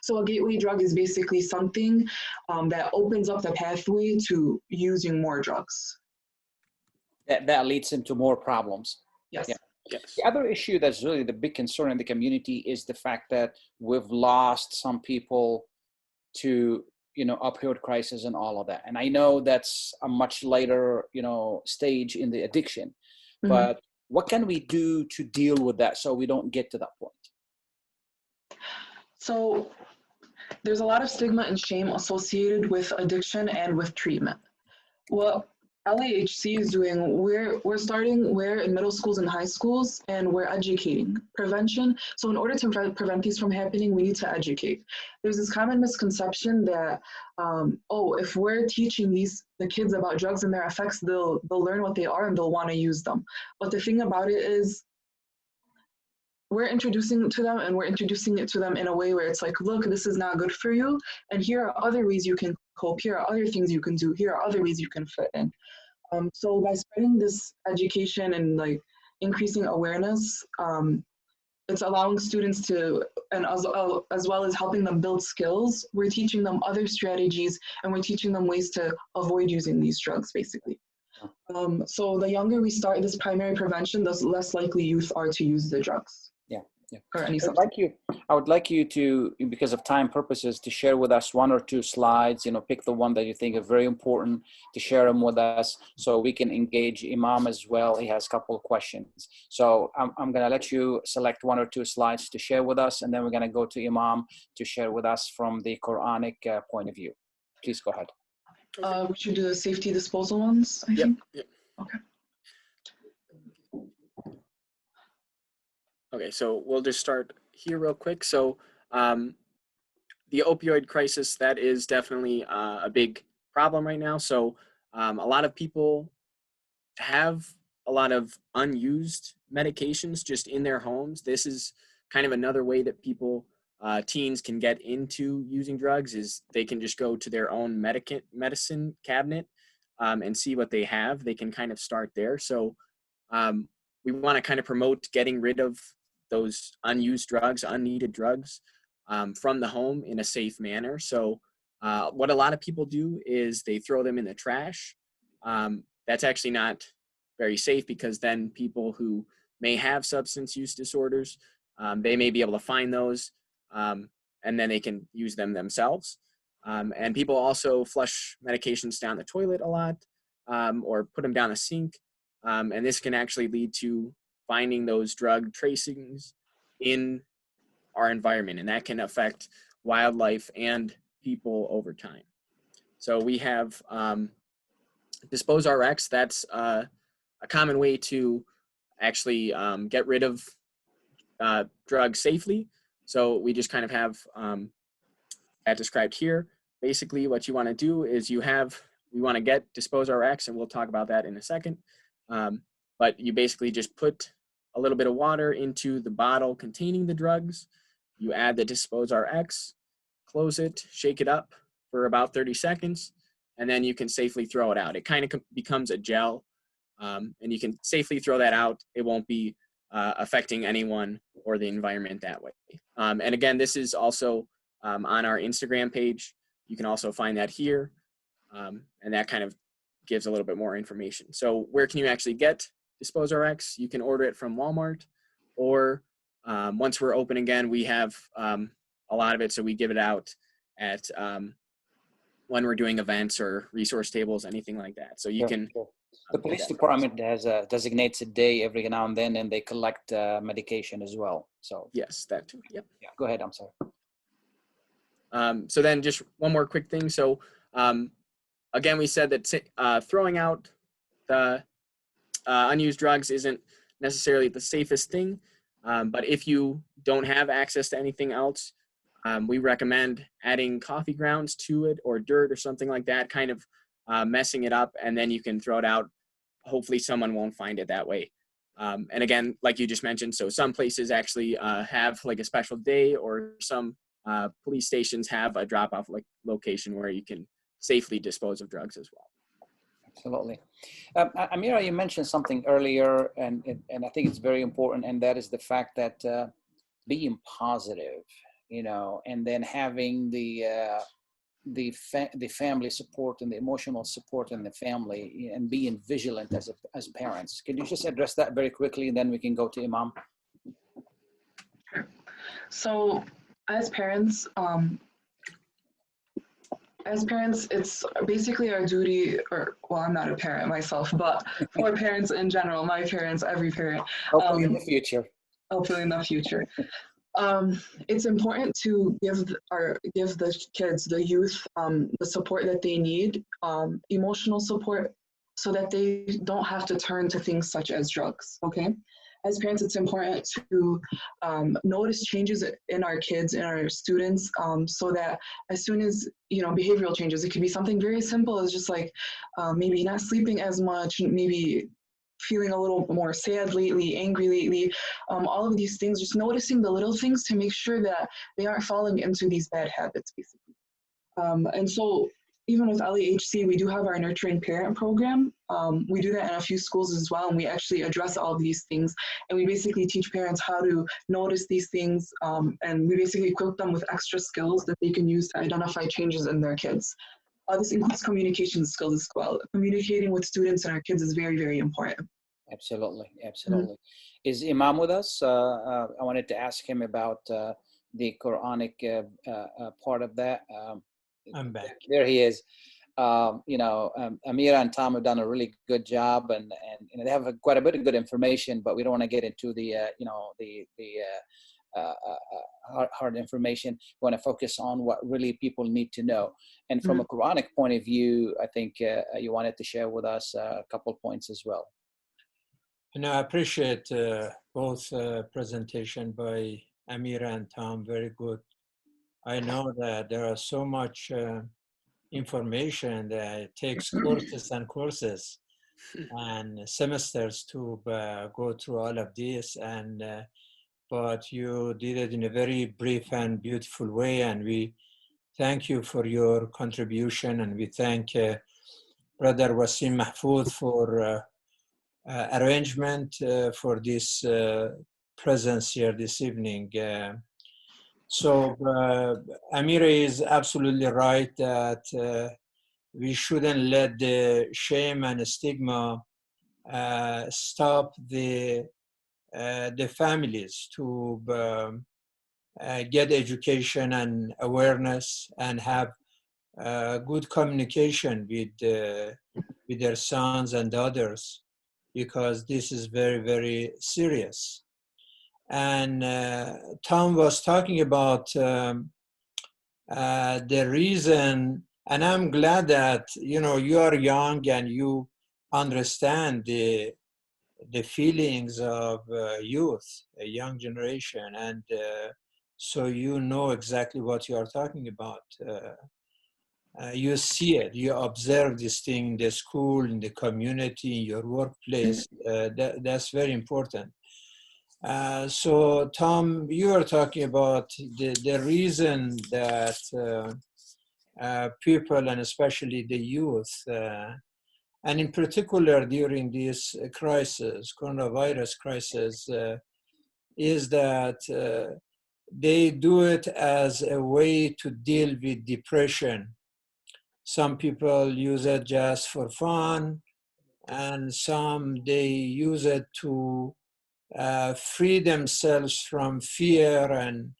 So a gateway drug is basically something that opens up the pathway to using more drugs. That leads into more problems. Yes. Yeah. Yes. The other issue that's really the big concern in the community is the fact that we've lost some people to, you know, opioid crisis and all of that. And I know that's a much later, you know, stage in the addiction, but what can we do to deal with that so we don't get to that point? So there's a lot of stigma and shame associated with addiction and with treatment. What LAHC is doing, we're starting in middle schools and high schools, and we're educating prevention. So in order to prevent these from happening, we need to educate. There's this common misconception that, if we're teaching the kids about drugs and their effects, they'll learn what they are and they'll want to use them. But the thing about it is, we're introducing it to them, and we're introducing it to them in a way where it's like, look, this is not good for you, and here are other ways you can cope, here are other things you can do, here are other ways you can fit in. So by spreading this education and like increasing awareness, it's allowing students to, and as well as helping them build skills, we're teaching them other strategies, and we're teaching them ways to avoid using these drugs, basically. So the younger we start this primary prevention, the less likely youth are to use the drugs. Yeah. Yeah. or any I would like you to, because of time purposes, to share with us 1 or 2 slides. Pick the one that you think are very important to share them with us, so we can engage Imam as well. He has a couple of questions. So I'm going to let you select 1 or 2 slides to share with us, and then we're going to go to Imam to share with us from the Quranic point of view. Please go ahead. We should do the safety disposal ones, I think. Yep. Okay. Okay, so we'll just start here real quick. So the opioid crisis, that is definitely a big problem right now. So a lot of people have a lot of unused medications just in their homes. This is kind of another way that people, teens can get into using drugs, is they can just go to their own medicine cabinet and see what they have. They can kind of start there. So we want to kind of promote getting rid of those unused drugs, unneeded drugs from the home in a safe manner. So what a lot of people do is they throw them in the trash. That's actually not very safe, because then people who may have substance use disorders, they may be able to find those and then they can use them themselves. And people also flush medications down the toilet a lot or put them down the sink. And this can actually lead to finding those drug tracings in our environment, and that can affect wildlife and people over time. So we have Dispose RX. That's a common way to actually get rid of drugs safely. So we just kind of have that described here. Basically, what you want to do is we want to get Dispose RX, and we'll talk about that in a second. But you basically just put a little bit of water into the bottle containing the drugs. You add the Dispose RX, close it, shake it up for about 30 seconds, and then you can safely throw it out. It kind of becomes a gel, and you can safely throw that out. It won't be affecting anyone or the environment that way. And again, this is also on our Instagram page. You can also find that here, and that kind of gives a little bit more information. So where can you actually get Dispose RX? You can order it from Walmart, or once we're open again, we have a lot of it, so we give it out at when we're doing events or resource tables, anything like that. So you can. Sure. The police department has designates a day every now and then, and they collect medication as well. So yes, that too. Yep. Yeah, go ahead. I'm sorry. So then just one more quick thing. So again, we said that throwing out the unused drugs isn't necessarily the safest thing, but if you don't have access to anything else, we recommend adding coffee grounds to it or dirt or something like that, kind of messing it up, and then you can throw it out. Hopefully someone won't find it that way. And again, like you just mentioned, so some places actually have like a special day, or some police stations have a drop-off location where you can safely dispose of drugs as well. Absolutely. Amira, you mentioned something earlier, and I think it's very important, and that is the fact that being positive, and then having the family support and the emotional support in the family, and being vigilant as parents. Can you just address that very quickly, and then we can go to Imam? So as parents, it's basically our duty, I'm not a parent myself, but for parents in general, my parents, every parent. Hopefully in the future. Hopefully in the future. It's important to give the kids, the youth, the support that they need, emotional support, so that they don't have to turn to things such as drugs, okay? As parents, it's important to notice changes in our kids, in our students, so that as soon as, behavioral changes, it could be something very simple as just like maybe not sleeping as much, maybe feeling a little more sad lately, angry lately, all of these things, just noticing the little things to make sure that they aren't falling into these bad habits, basically. And so even with LAHC, we do have our Nurturing Parent program. We do that in a few schools as well, and we actually address all of these things. And we basically teach parents how to notice these things, and we basically equip them with extra skills that they can use to identify changes in their kids. This includes communication skills as well. Communicating with students and our kids is very, very important. Absolutely, absolutely. Is Imam with us? I wanted to ask him about the Quranic part of that. I'm back. There he is. Amira and Tom have done a really good job, and they have quite a bit of good information, but we don't want to get into the hard information. We want to focus on what really people need to know. And from a Quranic point of view, I think you wanted to share with us a couple points as well. I appreciate both presentation by Amira and Tom, very good. I know that there are so much information that it takes courses and courses and semesters to go through all of this, and but you did it in a very brief and beautiful way, and we thank you for your contribution, and we thank Brother Wasim Mahfoud for arrangement for this presence here this evening. So Amira is absolutely right that we shouldn't let the shame and stigma stop the families to get education and awareness and have good communication with their sons and daughters, because this is very, very serious. And Tom was talking about the reason, and I'm glad that you are young and you understand the feelings of youth, a young generation, and so you know exactly what you are talking about. You see it, you observe this thing in the school, in the community, in your workplace. That's very important. So Tom, you are talking about the reason that people, and especially the youth, and in particular during this crisis, coronavirus crisis, is that they do it as a way to deal with depression. Some people use it just for fun, and some they use it to free themselves from fear and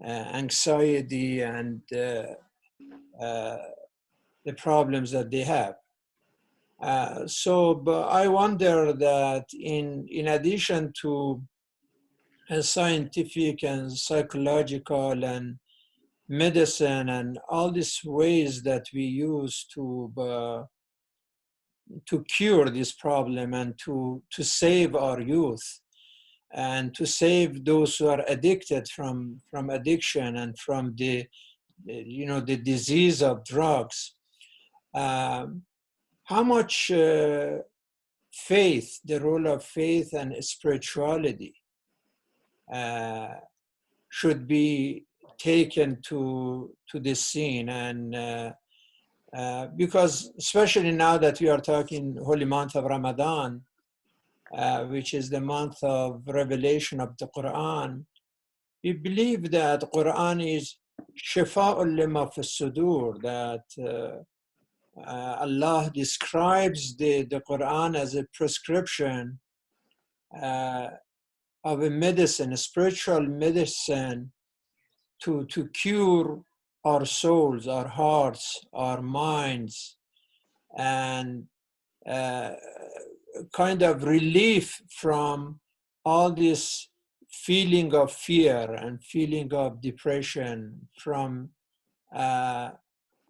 anxiety and the problems that they have. But I wonder that in addition to scientific and psychological and medicine and all these ways that we use to cure this problem and to save our youth and to save those who are addicted from addiction and from the disease of drugs, how much faith, the role of faith and spirituality should be taken to this scene, and because especially now that we are talking holy month of Ramadan, which is the month of revelation of the Quran, we believe that the Quran is shifa'ul lima fi sudur, that Allah describes the Quran as a prescription of a medicine, a spiritual medicine to cure our souls, our hearts, our minds, and kind of relief from all this feeling of fear and feeling of depression, from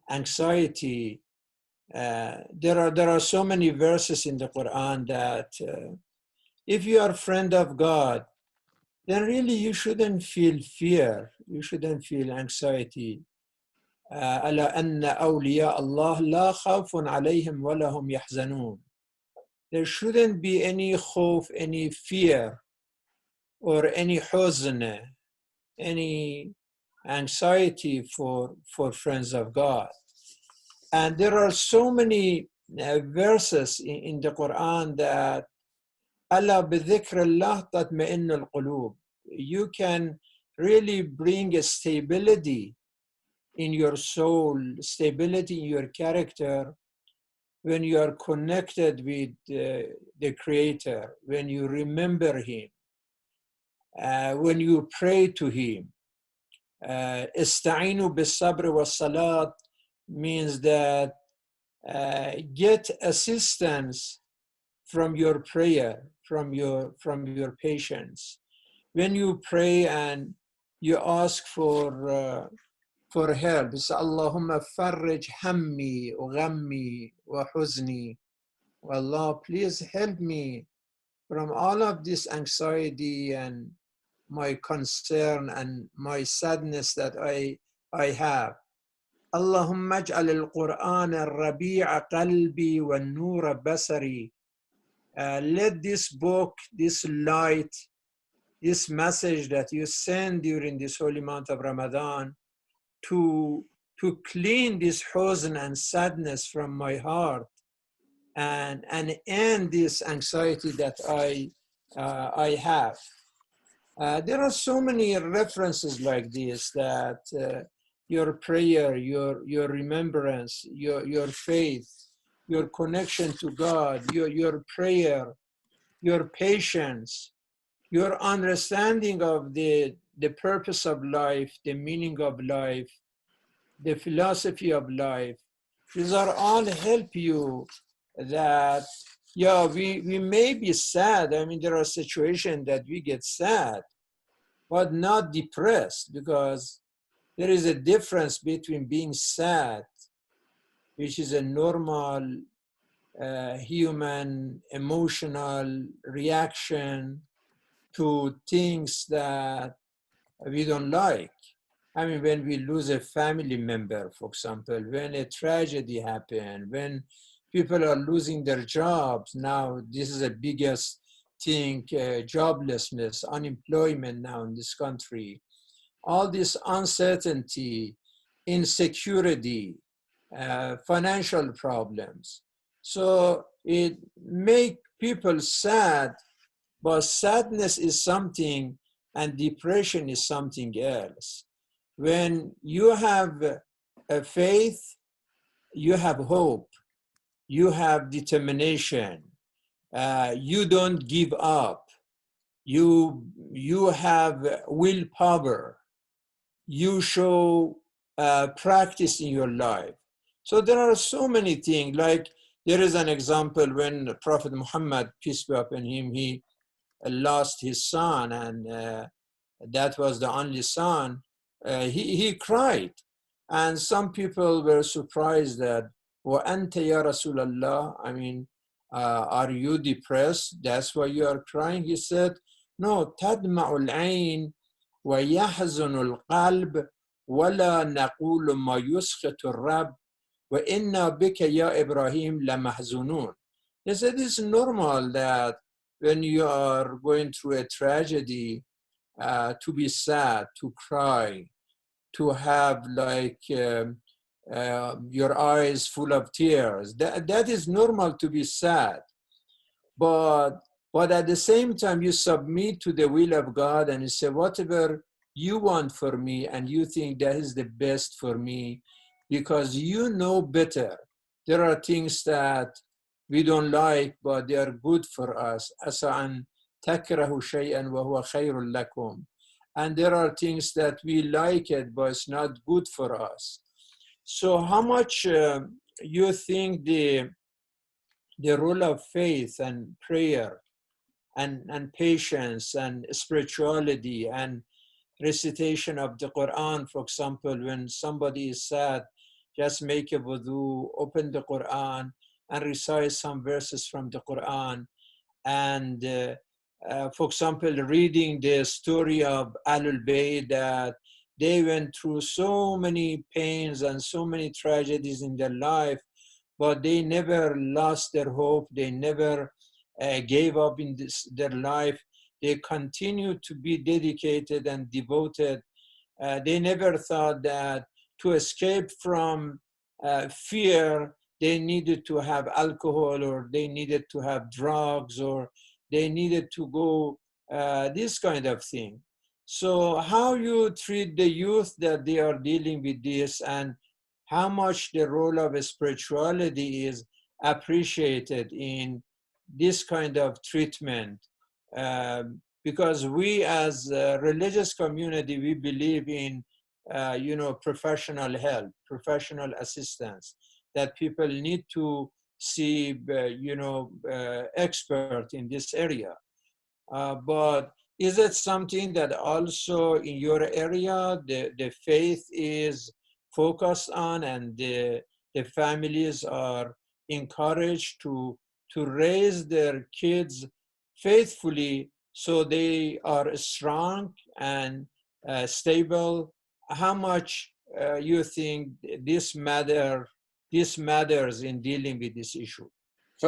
anxiety. There are so many verses in the Quran that if you are a friend of God, then really you shouldn't feel fear, you shouldn't feel anxiety. ألا أن أولياء الله لا خوف عليهم ولا هم يحزنون. There shouldn't be any khawf, any fear, or any huzn, any anxiety for friends of God. And there are so many verses in the Quran that ألا بذكر الله تطمئن القلوب. You can really bring a stability in your soul, stability in your character when you are connected with the Creator, when you remember Him, when you pray to Him. Ista'inu bis-sabr was-salat means that get assistance from your prayer, from your patience. When you pray and you ask for help, it's Allahumma farrij hammi wa ghammi wa huzni. Allah, please help me from all of this anxiety and my concern and my sadness that I have. Allahumma aj'al al-Qur'an al-rabi'a qalbi wa nura basari. Let this book, this light, this message that you send during this holy month of Ramadan to clean this huzn and sadness from my heart and end this anxiety that I have. There are so many references like this that your prayer, your remembrance, your faith, your connection to God, your prayer, your patience, your understanding of the purpose of life, the meaning of life, the philosophy of life. These are all help you that, yeah, we may be sad. I mean, there are situations that we get sad, but not depressed, because there is a difference between being sad, which is a normal human emotional reaction to things that we don't like. I mean, when we lose a family member, for example, when a tragedy happens, when people are losing their jobs. Now, this is the biggest thing, joblessness, unemployment now in this country. All this uncertainty, insecurity, financial problems. So it makes people sad, but sadness is something and depression is something else. When you have a faith, you have hope, you have determination, you don't give up, you have willpower, you show practice in your life. So there are so many things. Like there is an example when Prophet Muhammad, peace be upon him, he lost his son, and that was the only son. He cried, and some people were surprised that, "Wa anta ya Rasulallah," I mean, are you depressed? That's why you are crying? He said, "No, tadma'ul ayn wa yahzanul qalb wala naqulu ma yusqitu ar-rabb wa inna bika ya Ibrahim la mahzunun." He said it's normal that when you are going through a tragedy, to be sad, to cry, to have like your eyes full of tears. That is normal to be sad. But at the same time, you submit to the will of God and you say, whatever you want for me, and you think that is the best for me, because you know better. There are things that we don't like, but they are good for us. Asa'an takrahu shay'an wa huwa khayrun lakum. And there are things that we like it, but it's not good for us. So how much you think the role of faith and prayer and patience and spirituality and recitation of the Quran, for example, when somebody is sad, just make a wudu, open the Quran and recite some verses from the Quran. And for example, reading the story of Ahlul Bayt, that they went through so many pains and so many tragedies in their life, but they never lost their hope. They never gave up in their life. They continued to be dedicated and devoted. They never thought that to escape from fear, they needed to have alcohol, or they needed to have drugs, or they needed to go this kind of thing. So how you treat the youth that they are dealing with this, and how much the role of spirituality is appreciated in this kind of treatment, because we as a religious community, we believe in professional help, professional assistance, that people need to see expert in this area. But is it something that also in your area the faith is focused on, and the families are encouraged to raise their kids faithfully so they are strong and stable? How much you think this matters in dealing with this issue?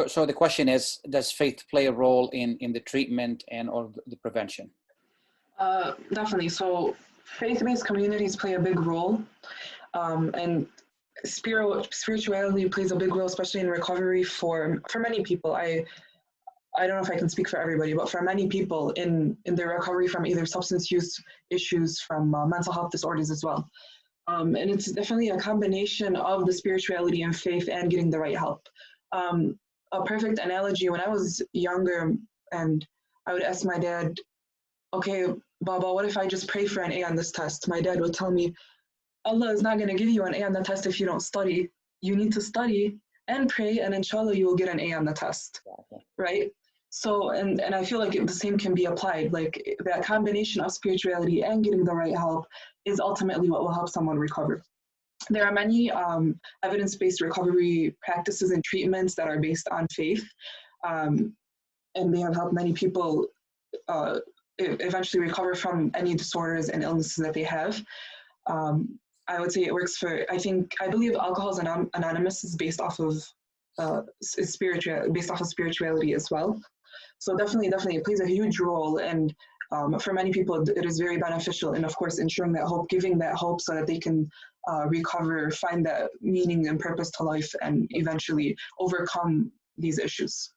So the question is, does faith play a role in the treatment and or the prevention? Definitely. So faith-based communities play a big role, and spirituality plays a big role, especially in recovery for many people. I don't know if I can speak for everybody, but for many people in their recovery from either substance use issues, from mental health disorders as well. And it's definitely a combination of the spirituality and faith and getting the right help. A perfect analogy, when I was younger and I would ask my dad, okay, Baba, what if I just pray for an A on this test? My dad would tell me, Allah is not going to give you an A on the test if you don't study. You need to study and pray, and inshallah you will get an A on the test, right? So, and I feel like the same can be applied. Like that combination of spirituality and getting the right help is ultimately what will help someone recover. There are many evidence-based recovery practices and treatments that are based on faith, and they have helped many people eventually recover from any disorders and illnesses that they have. I would say it works for, I believe Alcoholics Anonymous is based off of spirituality as well. So definitely it plays a huge role, and for many people it is very beneficial, and of course ensuring that hope, giving that hope so that they can recover, find that meaning and purpose to life, and eventually overcome these issues.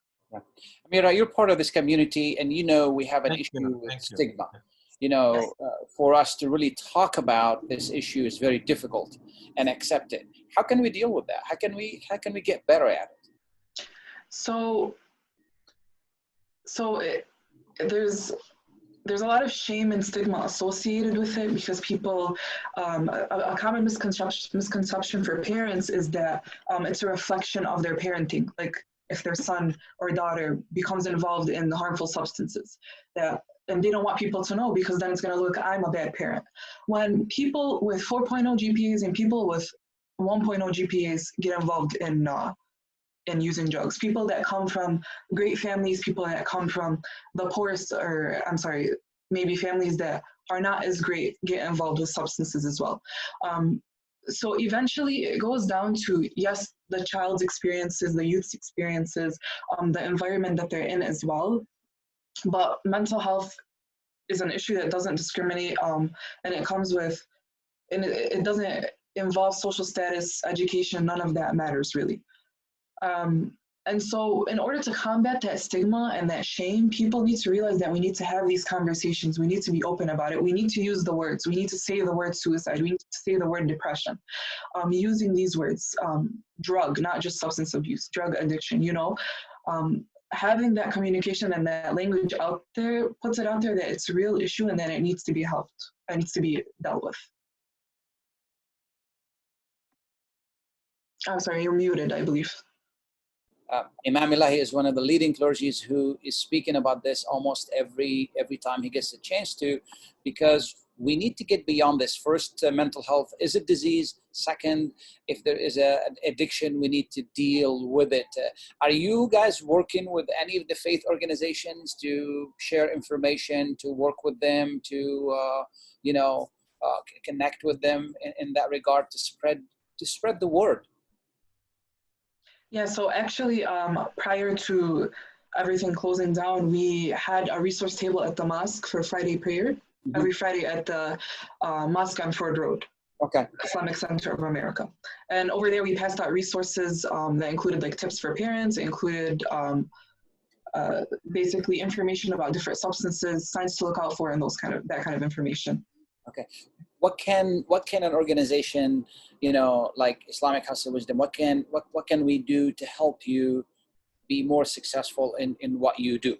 Amira, you're part of this community, and we have an issue with stigma. For us to really talk about this issue is very difficult and accept it. How can we deal with that? How can we get better at it? There's a lot of shame and stigma associated with it, because people, a common misconception for parents is that it's a reflection of their parenting. Like if their son or daughter becomes involved in the harmful substances, and they don't want people to know, because then it's going to look, I'm a bad parent. When people with 4.0 GPAs and people with 1.0 GPAs get involved in using drugs, people that come from great families, people that come from the poorest, maybe families that are not as great, get involved with substances as well. So eventually it goes down to, yes, the child's experiences, the youth's experiences, the environment that they're in as well. But mental health is an issue that doesn't discriminate, and it comes with, and it doesn't involve social status, education, none of that matters really. And so in order to combat that stigma and that shame, people need to realize that we need to have these conversations. We need to be open about it. We need to use the words. We need to say the word suicide. We need to say the word depression. Using these words, drug, not just substance abuse, drug addiction, having that communication and that language out there puts it out there that it's a real issue and that it needs to be helped. It needs to be dealt with. I'm sorry, you're muted, I believe. Imam Elahi is one of the leading clergies who is speaking about this almost every time he gets a chance to, because we need to get beyond this. First, mental health is a disease. Second, if there is an addiction, we need to deal with it. Are you guys working with any of the faith organizations to share information, to work with them, to connect with them in that regard, to spread the word? Yeah, so actually, prior to everything closing down, we had a resource table at the mosque for Friday prayer, every Friday at the mosque on Ford Road, Islamic Center of America. And over there, we passed out resources that included like tips for parents, included basically information about different substances, signs to look out for, and that kind of information. Okay. What can an organization, like Islamic House of Wisdom, what can we do to help you be more successful in what you do?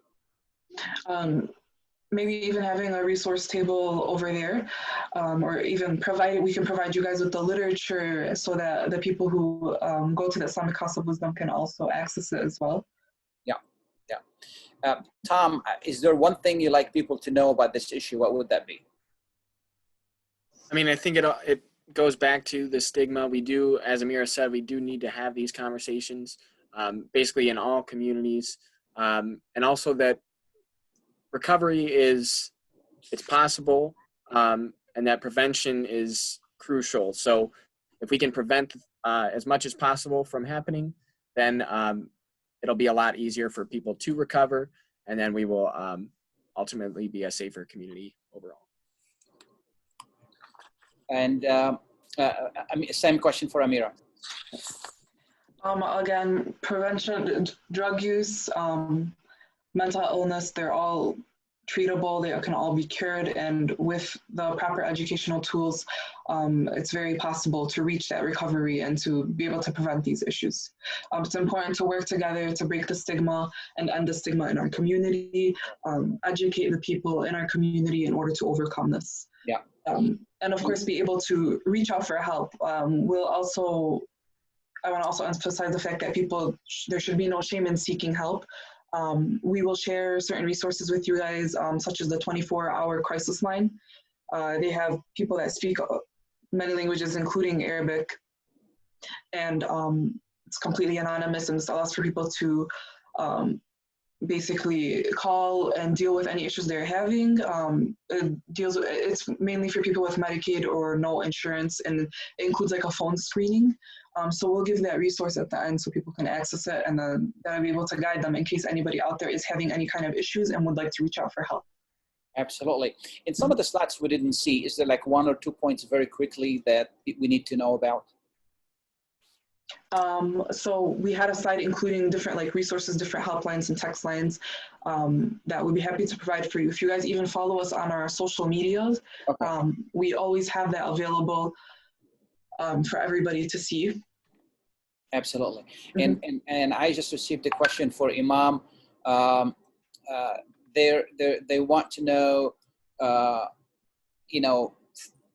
Maybe even having a resource table over there, or even we can provide you guys with the literature so that the people who go to the Islamic House of Wisdom can also access it as well. Yeah. Tom, is there one thing you like people to know about this issue? What would that be? I mean, I think it goes back to the stigma. We do, as Amira said, we do need to have these conversations, basically in all communities, and also that recovery it's possible, and that prevention is crucial. So if we can prevent as much as possible from happening, then it'll be a lot easier for people to recover, and then we will ultimately be a safer community overall. And same question for Amira. Again, prevention, drug use, mental illness, they're all treatable, they can all be cured, and with the proper educational tools, it's very possible to reach that recovery and to be able to prevent these issues. It's important to work together to break the stigma and end the stigma in our community, educate the people in our community in order to overcome this. Yeah. And of course, be able to reach out for help. I want to also emphasize the fact that there should be no shame in seeking help. We will share certain resources with you guys, such as the 24-hour crisis line. They have people that speak many languages, including Arabic, and it's completely anonymous, and this allows for people to basically call and deal with any issues they're having. It's mainly for people with Medicaid or no insurance, and it includes like a phone screening. So we'll give that resource at the end so people can access it, and then that'll be able to guide them in case anybody out there is having any kind of issues and would like to reach out for help. Absolutely. In some of the slides we didn't see, is there like 1 or 2 points very quickly that we need to know about? So we had a slide including different like resources, different helplines and text lines that we'd be happy to provide for you. If you guys even follow us on our social medias, okay. We always have that available for everybody to see. Absolutely. Mm-hmm. And I just received a question for Imam. They want to know,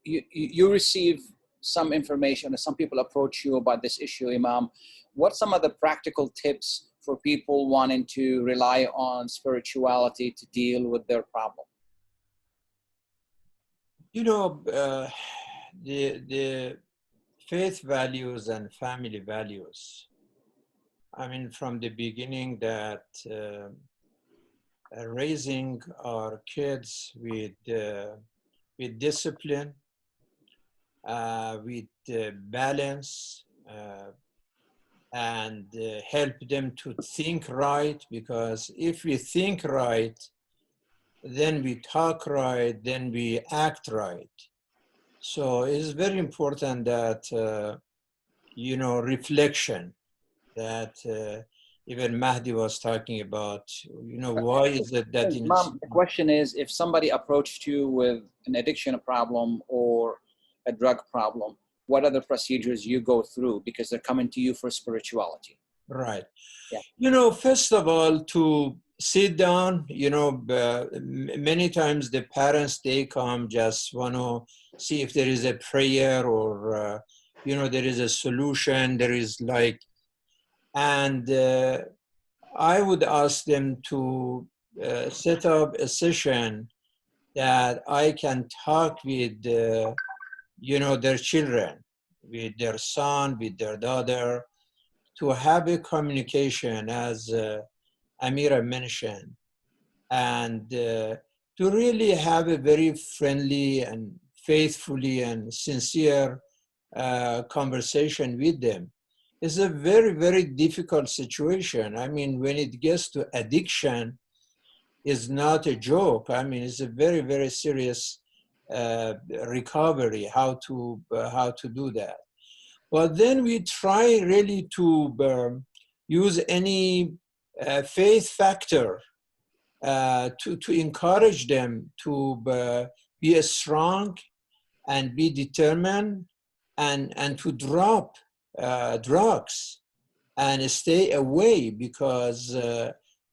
you receive some information, or some people approach you about this issue, Imam. What's some of the practical tips for people wanting to rely on spirituality to deal with their problem? The faith values and family values. I mean, from the beginning that raising our kids with discipline, with balance, and help them to think right, because if we think right, then we talk right, then we act right. So it's very important that, reflection, that even Mahdi was talking about, why is it that... Mom, the question is, if somebody approached you with an addiction problem or a drug problem, what are the procedures you go through, because they're coming to you for spirituality? Right. Yeah. First of all, to sit down, many times the parents, they come just want to see if there is a prayer or, there is a solution, there is like, and I would ask them to set up a session that I can talk with, their children, with their son, with their daughter, to have a communication, as Amira mentioned, and to really have a very friendly and faithfully and sincere conversation with them. It's a very, very difficult situation. I mean, when it gets to addiction, it's not a joke. I mean, it's a very, very serious recovery, how to do that. But then we try really to use any faith factor to encourage them to be strong and be determined and to drop drugs and stay away, because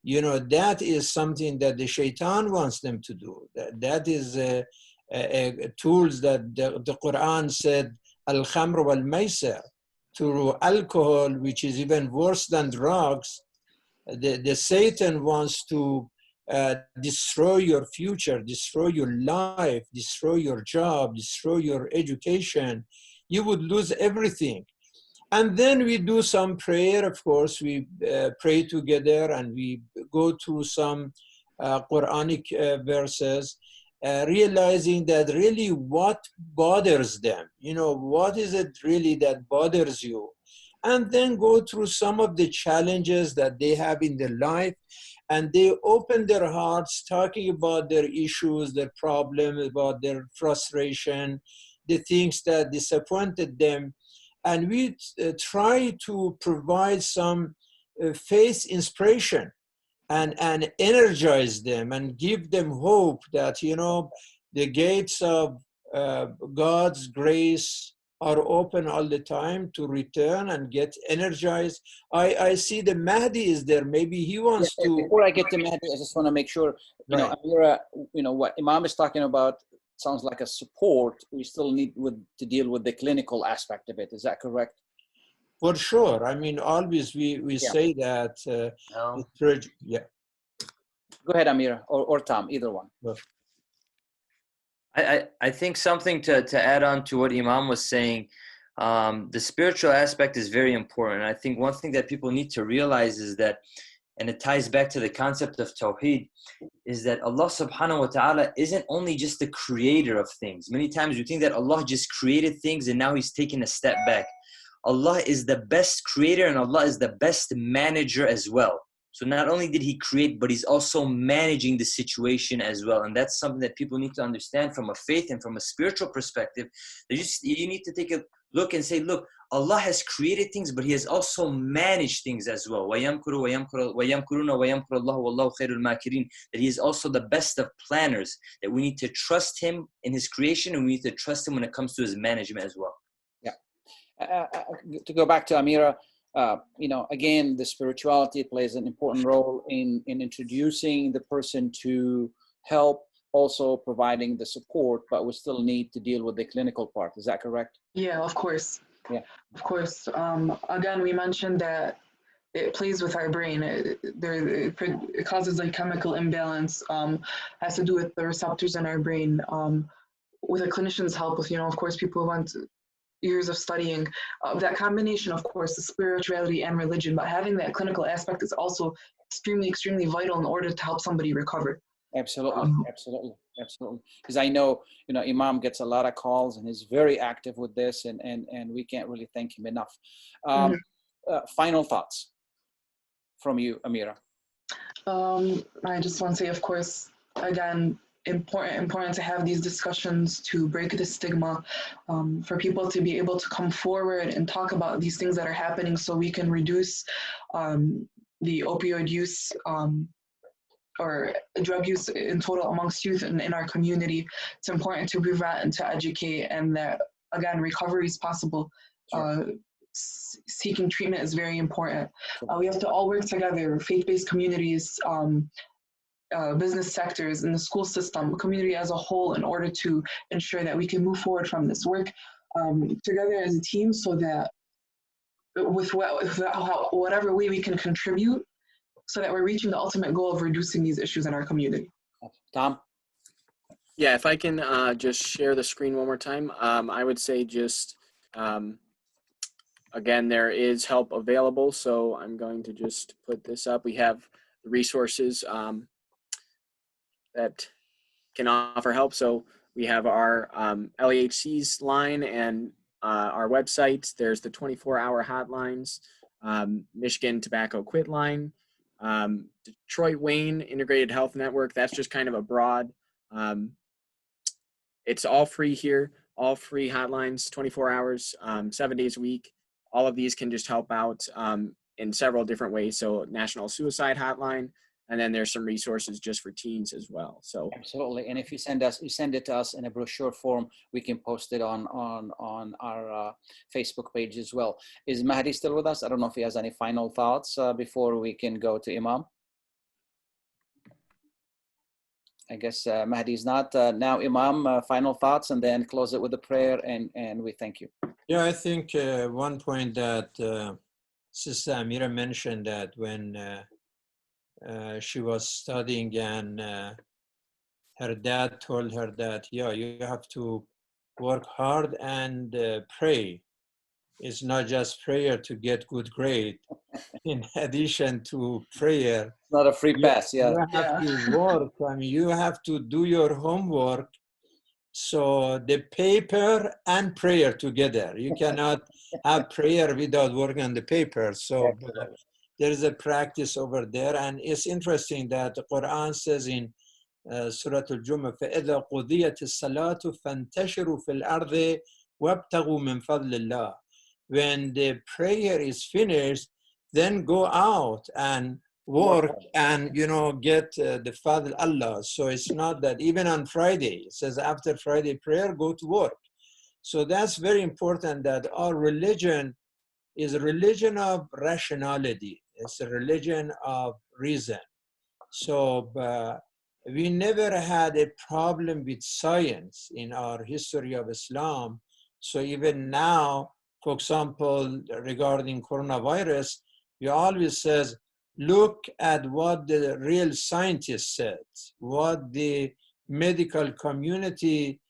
you know, that is something that the shaitan wants them to do. That is tools that the Quran said, al-khamr wal-maysir, through alcohol, which is even worse than drugs. The Satan wants to destroy your future, destroy your life, destroy your job, destroy your education. You would lose everything. And then we do some prayer, of course. We pray together and we go through some Quranic verses, realizing that really what bothers them, you know, what is it really that bothers you? And then go through some of the challenges that they have in their life, and they open their hearts, talking about their issues, their problems, about their frustration, the things that disappointed them. And we try to provide some faith inspiration and energize them and give them hope that, you know, the gates of God's grace are open all the time to return and get energized. I see the Mahdi is there. Maybe he wants to. Before I get to Mahdi, I just want to make sure, you know, Amira, you know, what Imam is talking about sounds like a support. We still need to deal with the clinical aspect of it. Is that correct? For sure. I mean, always we say that. Yeah. Go ahead, Amira, or Tom, either one. I think something to add on to what Imam was saying, the spiritual aspect is very important. I think one thing that people need to realize is that, and it ties back to the concept of Tawheed, is that Allah subhanahu wa ta'ala isn't only just the creator of things. Many times we think that Allah just created things and now He's taking a step back. Allah is the best creator and Allah is the best manager as well. So not only did He create, but He's also managing the situation as well. And that's something that people need to understand from a faith and from a spiritual perspective. You need to take a look and say, look, Allah has created things, but He has also managed things as well. That He is also the best of planners, that we need to trust Him in His creation, and we need to trust Him when it comes to His management as well. Yeah. To go back to Amira, you know, again, the spirituality plays an important role in introducing the person to help, also providing the support, but we still need to deal with the clinical part. Is that correct? Yeah, of course. Yeah. Of course. Again, we mentioned that it plays with our brain. It causes like chemical imbalance, has to do with the receptors in our brain. With a clinician's help, with, you know, of course, people who want years of studying, that combination, of course, the spirituality and religion, but having that clinical aspect is also extremely, extremely vital in order to help somebody recover. Absolutely, absolutely. Because I know, you know, Imam gets a lot of calls and is very active with this, and we can't really thank him enough. Final thoughts from you, Amira. I just want to say, of course, again, important to have these discussions to break the stigma, for people to be able to come forward and talk about these things that are happening, so we can reduce the opioid use or drug use in total amongst youth in our community. It's important to prevent and to educate, and that, again, recovery is possible. Sure. Seeking treatment is very important. We have to all work together, faith-based communities, business sectors, in the school system, community as a whole, in order to ensure that we can move forward from this work together as a team, so that with whatever way we can contribute, so that we're reaching the ultimate goal of reducing these issues in our community. Tom? Yeah, if I can just share the screen one more time, I would say just, again, there is help available, so I'm going to just put this up. We have the resources that can offer help. So we have our LAHC's line and our website. There's the 24-hour hotlines, Michigan Tobacco Quit line, Detroit Wayne Integrated Health Network. That's just kind of a broad, it's all free here, all free hotlines, 24 hours, 7 days a week. All of these can just help out in several different ways. So National Suicide Hotline, And then there's some resources just for teens as well. So absolutely. And if you send it to us in a brochure form, we can post it on our Facebook page as well. Is Mahdi still with us? I don't know if he has any final thoughts before we can go to Imam. I guess Mahdi is not. Now Imam, final thoughts, and then close it with a prayer, and we thank you. Yeah, I think one point that Sister Amira mentioned, that when she was studying and her dad told her that, yeah, you have to work hard and pray. It's not just prayer to get good grade. In addition to prayer, It's not a free pass, yeah. You have to work. I mean, you have to do your homework. So the paper and prayer together. You cannot have prayer without working on the paper. So there is a practice over there. And it's interesting that the Quran says in Surah Al-Jumu'ah, فَإِذَا قُضِيَتِ الصَّلَاةُ فَانْتَشِرُوا فِي الْأَرْضِ وَابْتَغُوا مِنْ فَضْلِ اللَّهِ. When the prayer is finished, then go out and work and, you know, get the Fadl Allah. So it's not that even on Friday, it says after Friday prayer, go to work. So that's very important, that our religion is a religion of rationality. It's a religion of reason. So we never had a problem with science in our history of Islam. So even now, for example, regarding coronavirus, we always says, look at what the real scientists said, what the medical community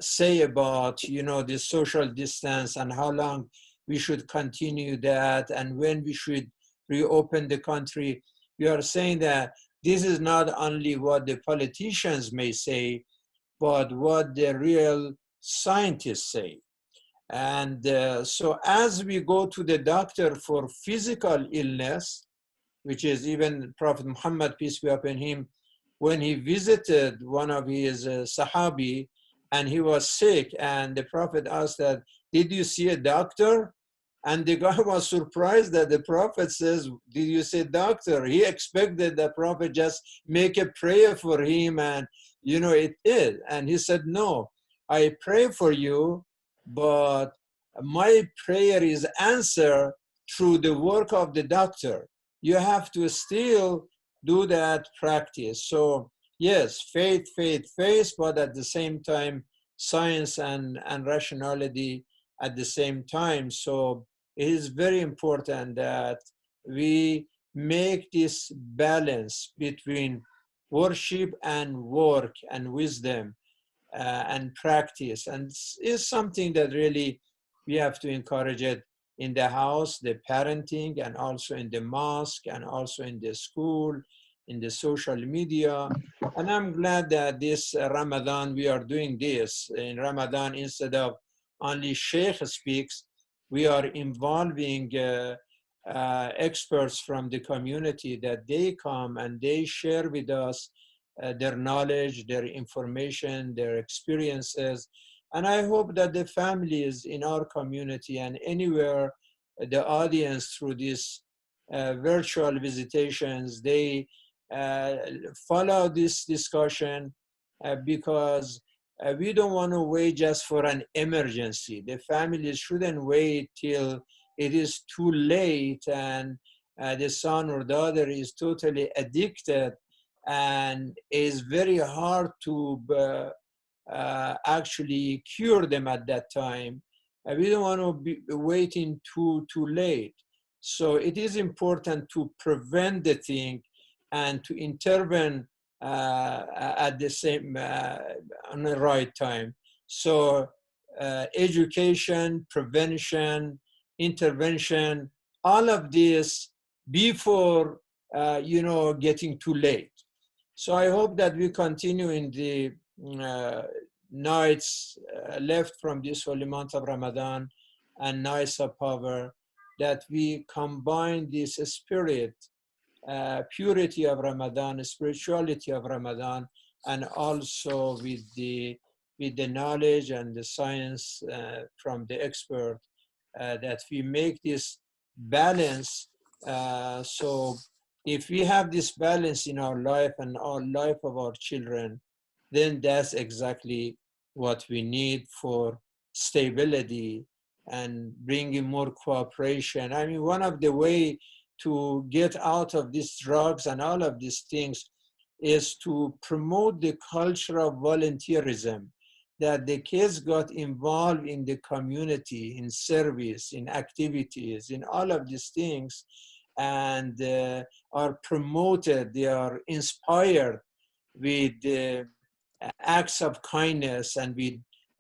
say about, you know, the social distance and how long we should continue that and when we should reopen the country. We are saying that this is not only what the politicians may say, but what the real scientists say. And so as we go to the doctor for physical illness, which is even Prophet Muhammad, peace be upon him, when he visited one of his Sahabi and he was sick, and the Prophet asked that, did you see a doctor? And the guy was surprised that the Prophet says, did you say doctor? He expected the Prophet just make a prayer for him, and you know, it is. And he said, no, I pray for you, but my prayer is answered through the work of the doctor. You have to still do that practice. So yes, faith, but at the same time, science and rationality at the same time. So it is very important that we make this balance between worship and work and wisdom and practice. And it's something that really we have to encourage it in the house, the parenting, and also in the mosque, and also in the school, in the social media. And I'm glad that this Ramadan, we are doing this. In Ramadan, instead of only Sheikh speaks, we are involving experts from the community, that they come and they share with us their knowledge, their information, their experiences. And I hope that the families in our community and anywhere, the audience through these virtual visitations, they follow this discussion because we don't want to wait just for an emergency. The families shouldn't wait till it is too late and the son or daughter is totally addicted, and it's very hard to actually cure them at that time. We don't want to be waiting too late. So it is important to prevent the thing and to intervene at the same, on the right time. So education, prevention, intervention, all of this before, you know, getting too late. So I hope that we continue in the nights left from this holy month of Ramadan and nights of power, that we combine this spirit, purity of Ramadan, spirituality of Ramadan, and also with the knowledge and the science from the expert, that we make this balance. So if we have this balance in our life and our life of our children, then that's exactly what we need for stability and bringing more cooperation. I mean, one of the way to get out of these drugs and all of these things is to promote the culture of volunteerism, that the kids got involved in the community, in service, in activities, in all of these things, and are promoted, they are inspired with acts of kindness and with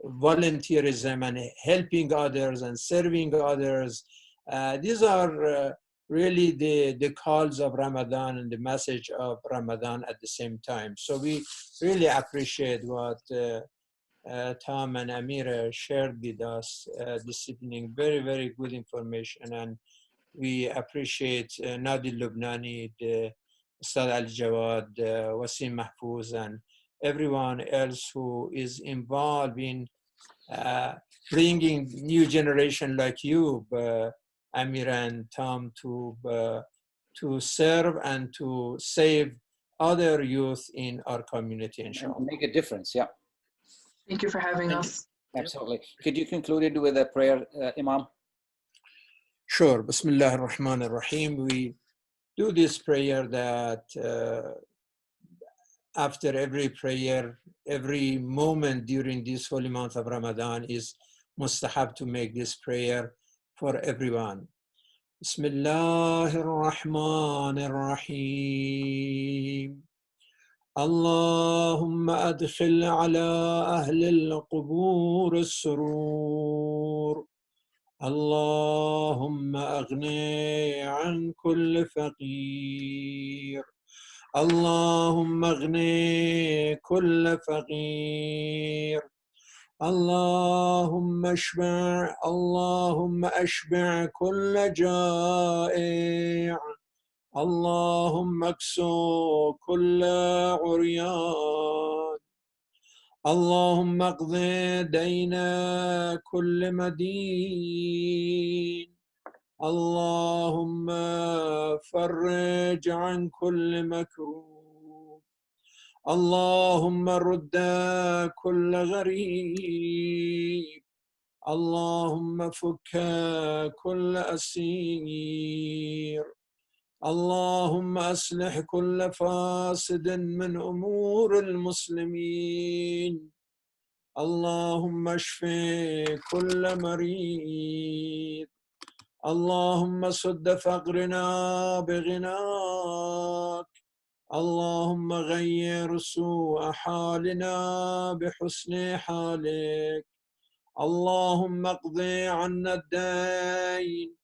volunteerism and helping others and serving others. These are really the calls of Ramadan and the message of Ramadan at the same time. So we really appreciate what Tom and Amira shared with us this evening. Very, very good information. And we appreciate Nadi Lubnani, Ustad Al-Jawad, Wasim Mahfouz, and everyone else who is involved in bringing new generation like you, Amira and Tom, to serve and to save other youth in our community, inshallah. And make a difference, yeah. Thank you for having us. Absolutely. Could you conclude it with a prayer, Imam? Sure. Bismillah ar-Rahman ar-Rahim. We do this prayer that after every prayer, every moment during this holy month of Ramadan is mustahab to make this prayer for everyone. Bismillah ar-Rahman ar-Rahim. اللهم أدخل على أهل القبور السرور. اللهم أغني عن كل فقير. اللهم أغني كل فقير. اللهم أشبع كل جائع. اللهم اكسو كل عريان. اللهم اقض دين كل مدين. اللهم فرج عن كل مكروه. اللهم رد كل غريب. اللهم فك كل أسير. اللهم أصلح كل فاسد من أمور المسلمين. اللهم اشف كل مريض. اللهم سد فقرنا بغناك. اللهم غير سوء حالنا بحسن حالك. اللهم اقض عنا الدين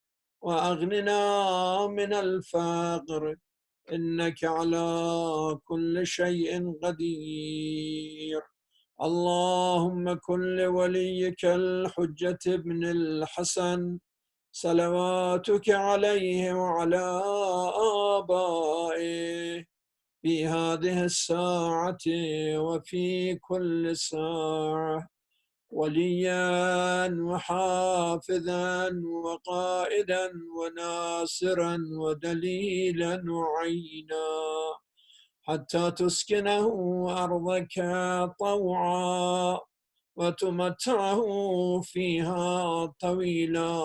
وأغننا من الفقر. إنك على كل شيء قدير. اللهم كن لوليك الحجة ابن الحسن صلواتك عليه وعلى آبائه في هذه الساعة وفي كل ساعة وليا وحافظا وقائدا وناصرا ودليلا وعينا حتى تسكنه أرضك طوعا وتمتعه فيها طويلا.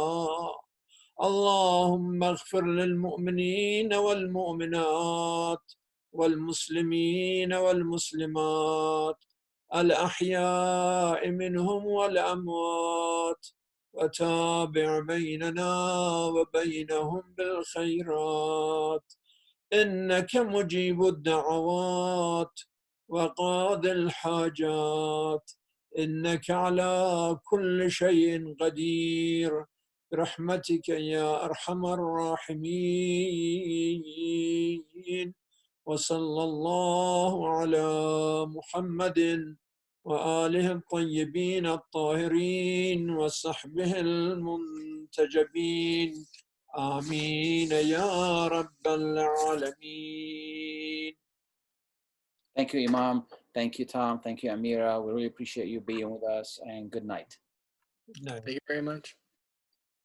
اللهم اغفر للمؤمنين والمؤمنات والمسلمين والمسلمات الأحياء منهم والأموات وتابع بيننا وبينهم بالخيرات. إنك مجيب الدعوات وقاضي الحاجات. إنك على كل شيء قدير برحمتك يا أرحم الراحمين. وصلى الله على محمد وآله الطيبين الطاهرين وصحبه المنتجبين. آمين يا رب العالمين. Thank you, Imam. Thank you, Tom. Thank you, Amira. We really appreciate you being with us, and good night. No. Thank you very much.